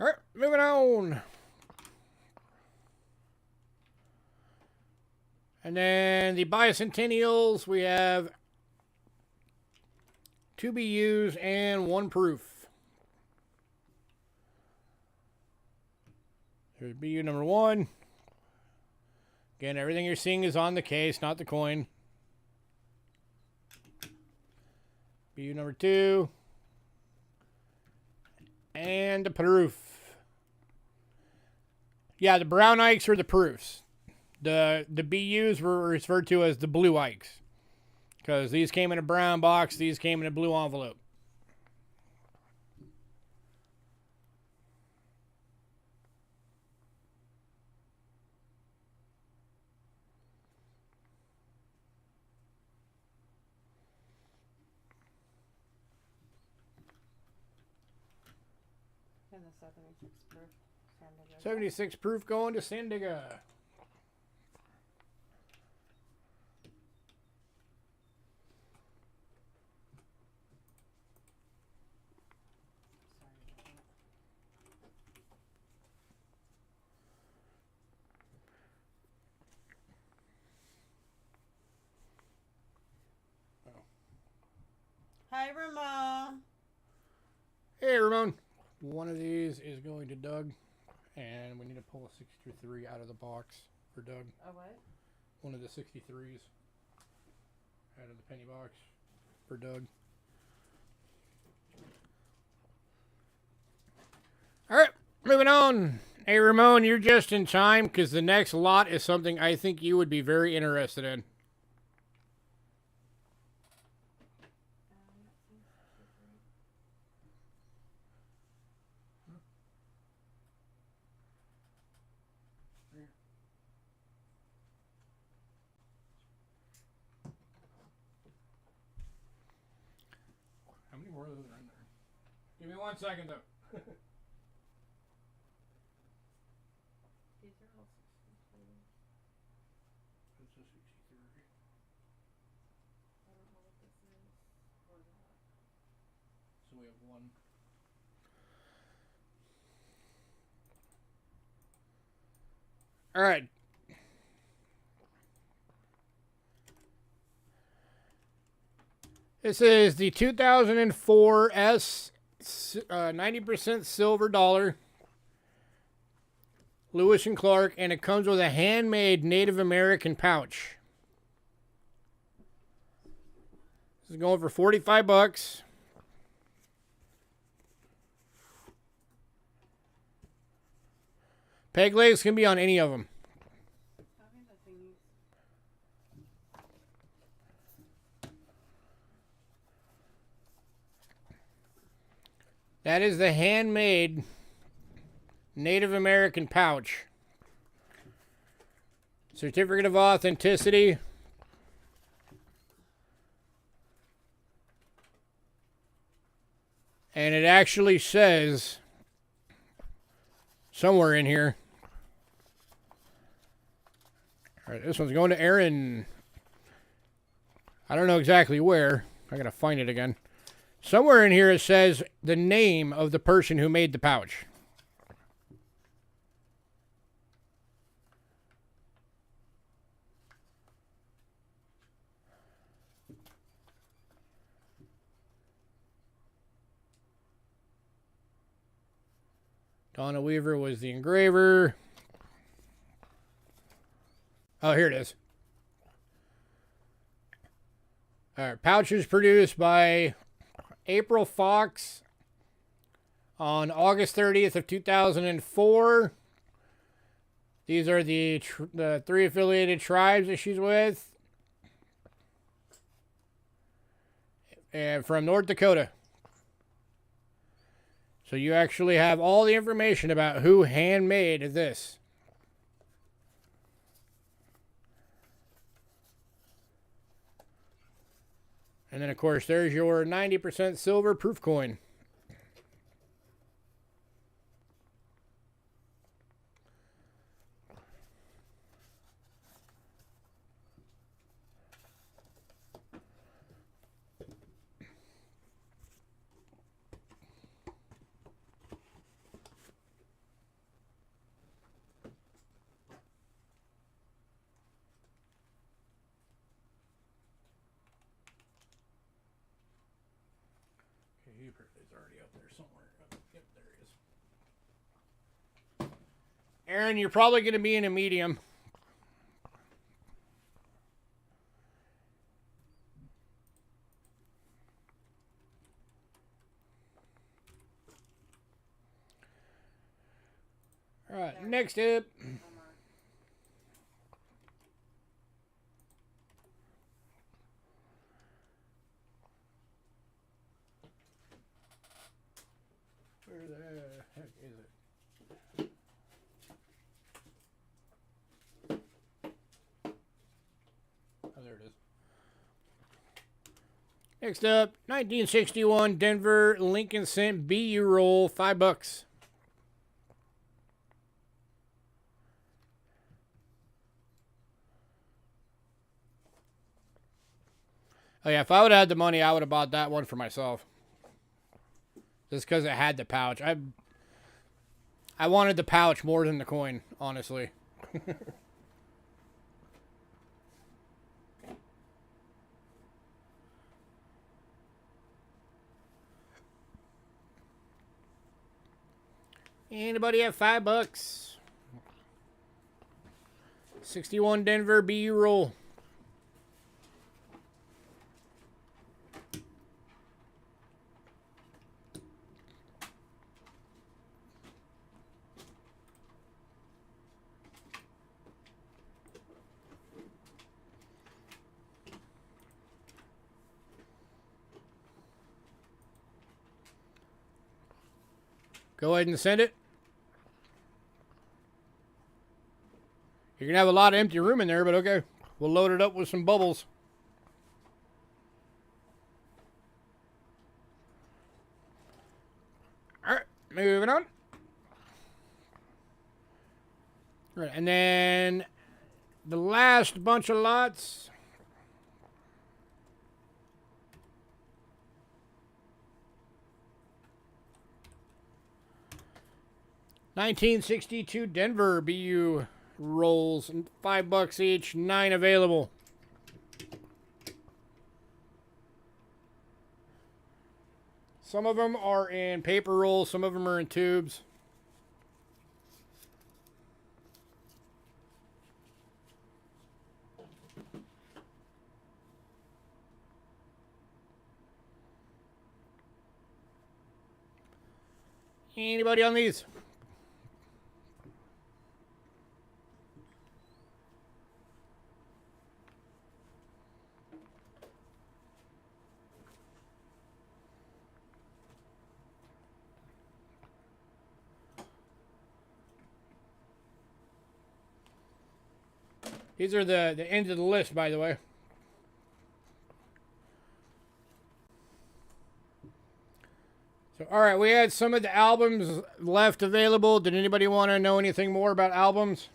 All right, moving on. And then the bicentennials, we have 2 BUs and 1 proof. Here's BU number 1. Again, everything you're seeing is on the case, not the coin. BU number 2. And the proof. Yeah, the brown ikes are the proofs. The BUs were referred to as the blue ikes. Because these came in a brown box, these came in a blue envelope. And the 76 proof. 76 proof going to Sandiga. Hi, Ramon. Hey, Ramon. One of these is going to Doug. And we need to pull a 63 out of the box for Doug. A what? One of the 63s out of the penny box for Doug. All right, moving on. Hey, Ramon, you're just in time because the next lot is something I think you would be very interested in. Give me 1 second, though. These are all 62. It's a 63. I don't know what this is or that. So we have one. All right. This is the 2004 S 90% silver dollar. Lewis and Clark, and it comes with a handmade Native American pouch. This is going for 45 bucks. Peg legs can be on any of them. That is the handmade Native American pouch. Certificate of authenticity. And it actually says somewhere in here. All right, this one's going to Aaron. I don't know exactly where. I gotta find it again. Somewhere in here it says the name of the person who made the pouch. Donna Weaver was the engraver. Oh, here it is. All right, pouches produced by April Fox on August 30th of 2004. These are the 3 affiliated tribes that she's with. And from North Dakota. So you actually have all the information about who handmade this. And then, of course, there's your 90% silver proof coin. It's already up there somewhere. Yep, there he is. Aaron, you're probably going to be in a medium. All right, next up. Where the heck is it? Oh, there it is. Next up, 1961 Denver Lincoln Cent BU roll, $5. Oh yeah, if I would have had the money, I would have bought that one for myself. Just because it had the pouch. I wanted the pouch more than the coin, honestly. Anybody have $5? 61 Denver BU roll. Go ahead and send it. You're going to have a lot of empty room in there, but okay. We'll load it up with some bubbles. Moving on. Right, and then the last bunch of lots. $1962 Denver BU rolls, $5 each, 9 available. Some of them are in paper rolls, some of them are in tubes. Anybody on these? These are the ends of the list, by the way. So, all right, we had some of the albums left available. Did anybody want to know anything more about albums?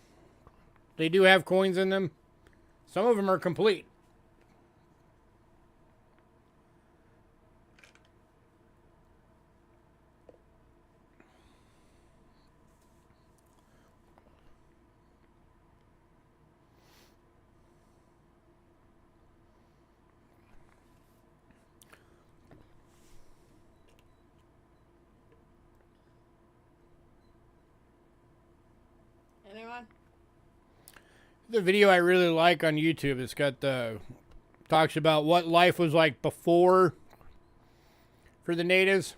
They do have coins in them. Some of them are complete. Anyone? The video I really like on YouTube, it's got the talks about what life was like before for the natives,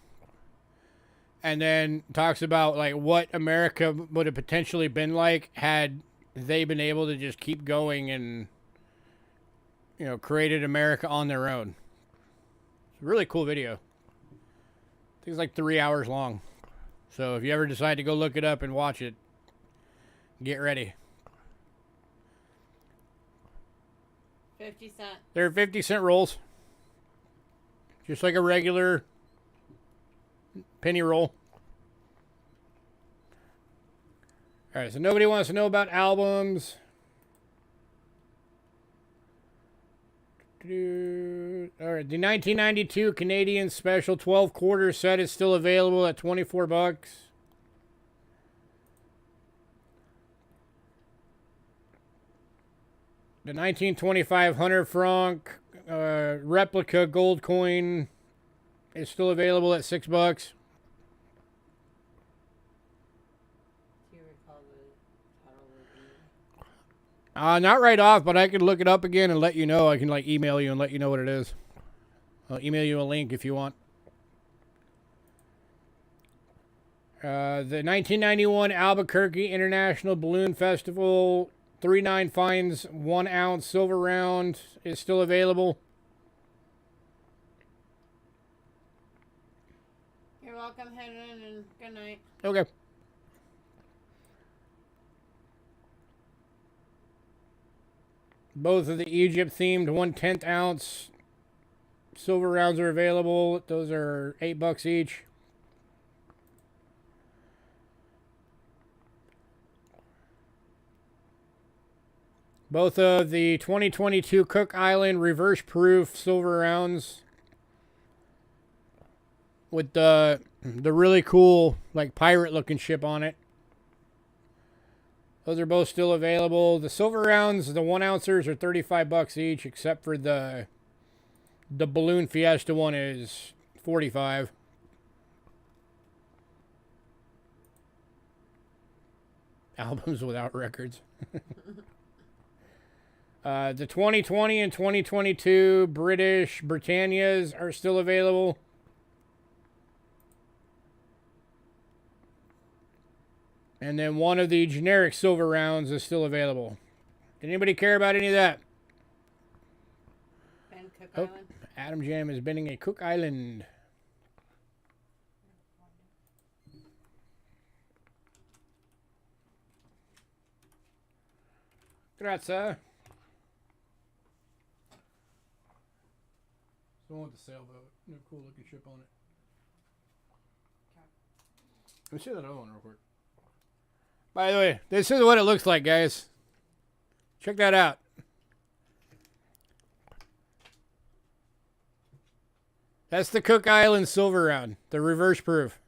and then talks about like what America would have potentially been like had they been able to just keep going and, you know, created America on their own. It's a really cool video. I think it's like 3 hours long. So if you ever decide to go look it up and watch it, get ready. 50 cent. They're 50-cent rolls. Just like a regular penny roll. Alright, so nobody wants to know about albums. Alright, the 1992 Canadian Special 12-quarter set is still available at $24. The 1925 Hunter Franc replica gold coin is still available at $6. Do you recall the title of the Not right off, but I can look it up again and let you know. I can like email you and let you know what it is. I'll email you a link if you want. The 1991 Albuquerque International Balloon Festival 3/9 fines 1 ounce silver round is still available. You're welcome, Henry, and good night. Okay. Both of the Egypt themed 1/10 ounce silver rounds are available. Those are $8 each. Both of the 2022 Cook Island reverse proof silver rounds with the really cool like pirate looking ship on it. Those are both still available. The silver rounds, the 1 ouncers are $35 each, except for the Balloon Fiesta one is $45. Albums without records. The 2020 and 2022 British Britannias are still available. And then one of the generic silver rounds is still available. Did anybody care about any of that? Ben Cook Island. Adam Jam is bending a Cook Island. Grazie. The one with the sailboat. No cool looking ship on it. Let me see that other one real quick. By the way, this is what it looks like, guys. Check that out. That's the Cook Island silver round, the reverse proof.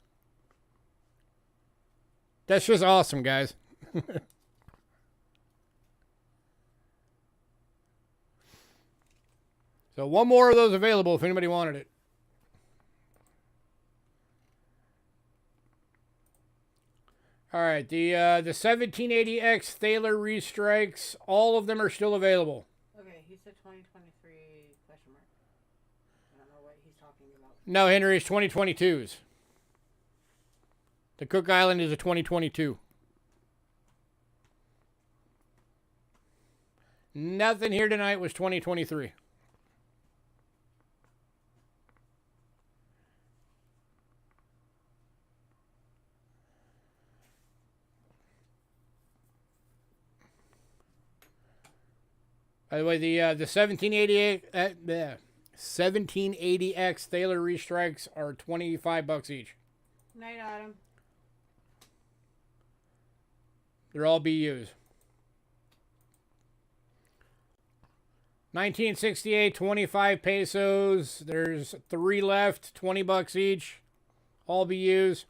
That's just awesome, guys. So one more of those available if anybody wanted it. All right, the 1780X Thaler restrikes, all of them are still available. Okay, he said 2023 question mark. I don't know what he's talking about. No, Henry, it's 2022s. The Cook Island is a 2022. Nothing here tonight was 2023. By the way, the 1780X Thaler restrikes are $25 each. Night, Adam. They're all BUs. 1968, 25 pesos. There's 3 left, $20 each. All BUs.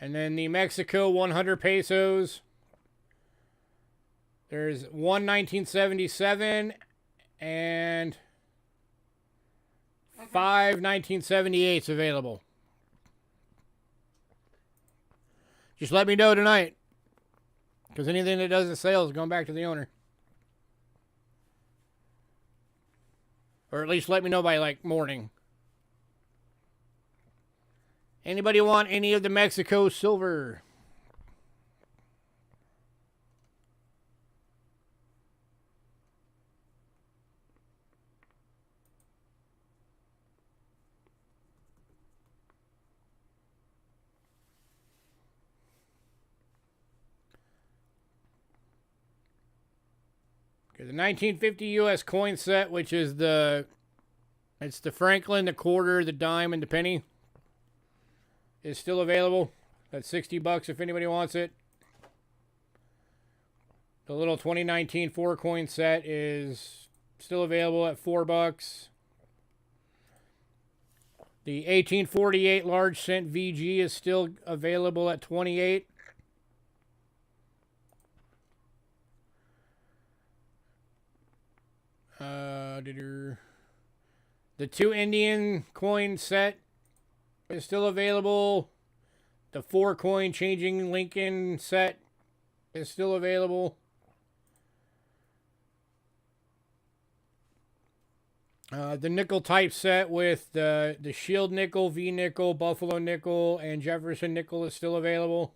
And then the Mexico 100 pesos. There's 1977 and 5 1978s available. Just let me know tonight, because anything that doesn't sell is going back to the owner. Or at least let me know by like morning. Anybody want any of the Mexico silver? Okay, the 1950 U.S. coin set, which is it's the Franklin, the quarter, the dime, and the penny, is still available. That's $60 if anybody wants it. The little 2019 4-coin set is still available at $4. The 1848 large cent VG is still available at $28. The 2 Indian coin set is still available. The 4-coin changing Lincoln set is still available. The nickel type set with the Shield nickel, V nickel, Buffalo nickel, and Jefferson nickel is still available.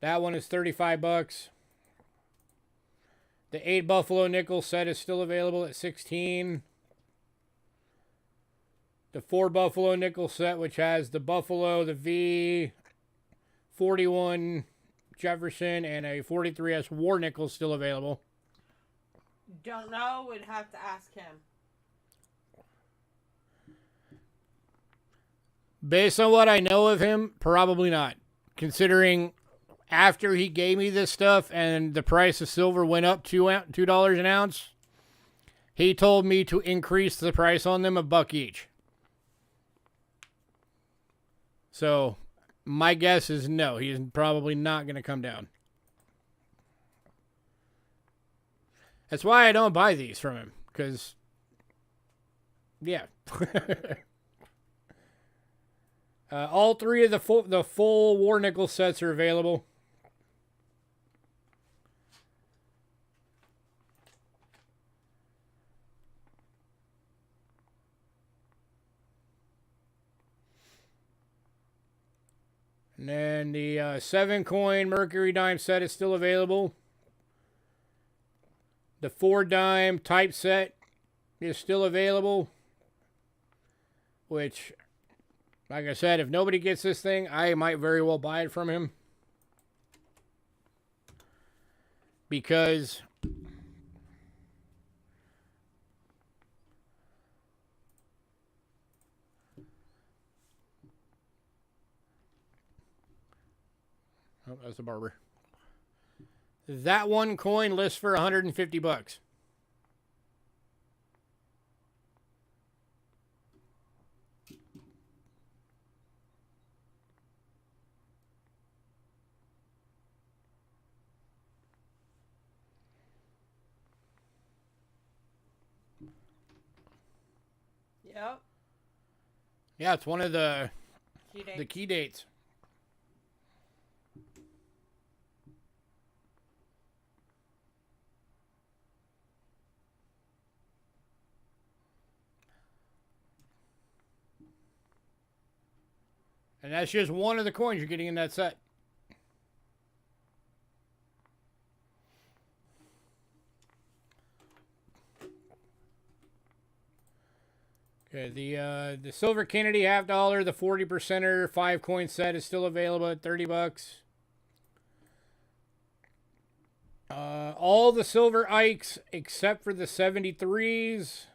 That one is $35. The 8 Buffalo nickel set is still available at $16. The 4 Buffalo nickel set, which has the Buffalo, the V, 41 Jefferson, and a 43S War nickel still available. Don't know. Would have to ask him. Based on what I know of him, probably not. Considering after he gave me this stuff and the price of silver went up $2 an ounce, he told me to increase the price on them $1 each. So my guess is no, he's probably not going to come down. That's why I don't buy these from him, because, yeah. All 3 of the full War nickel sets are available. And then the 7-coin Mercury dime set is still available. The 4-dime type set is still available. Which, like I said, if nobody gets this thing, I might very well buy it from him. Because Oh, that's the barber. That one coin lists for 150 bucks. Yep. Yeah, it's one of the Key key dates. And that's just one of the coins you're getting in that set. Okay, the Silver Kennedy $50, the 40%er 5-coin set is still available at 30 bucks. All the Silver Ikes except for the 73s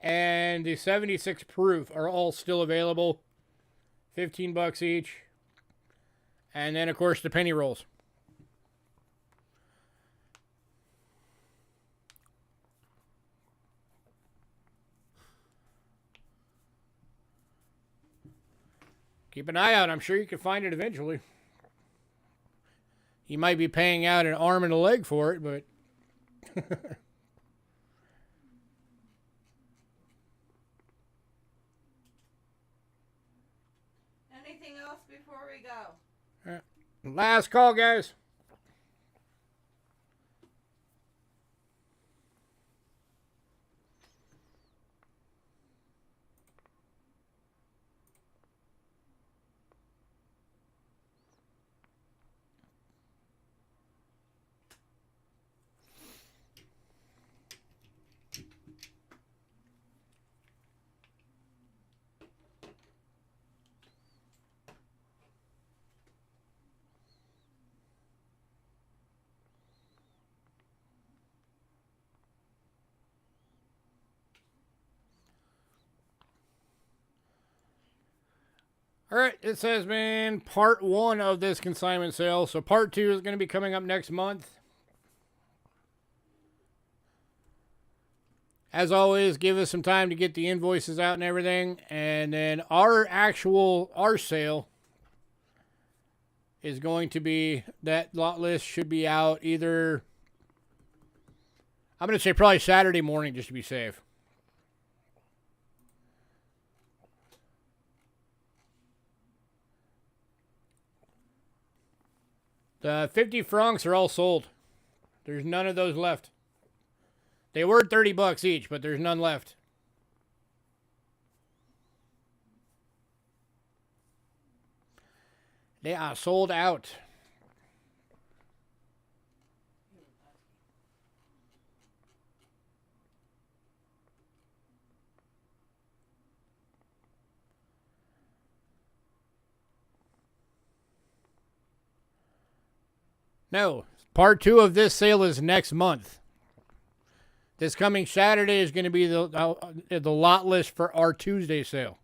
and the 76 proof are all still available. 15 bucks each. And then, of course, the penny rolls. Keep an eye out. I'm sure you can find it eventually. You might be paying out an arm and a leg for it, but... Anything else before we go? Last call, guys. All right, this has been part 1 of this consignment sale. So part 2 is going to be coming up next month. As always, give us some time to get the invoices out and everything. And then our sale is going to be, that lot list should be out either, I'm going to say probably Saturday morning just to be safe. The 50 francs are all sold. There's none of those left. They were 30 bucks each, but there's none left. They are sold out. No, part 2 of this sale is next month. This coming Saturday is going to be the lot list for our Tuesday sale.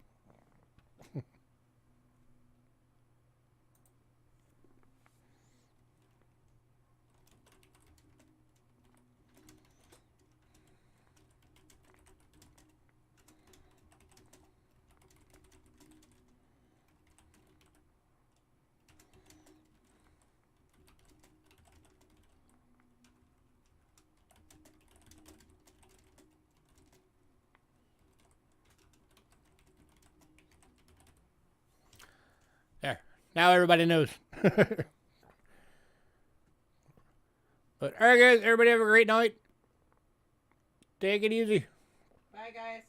There. Now everybody knows. But all right, guys. Everybody have a great night. Take it easy. Bye, guys.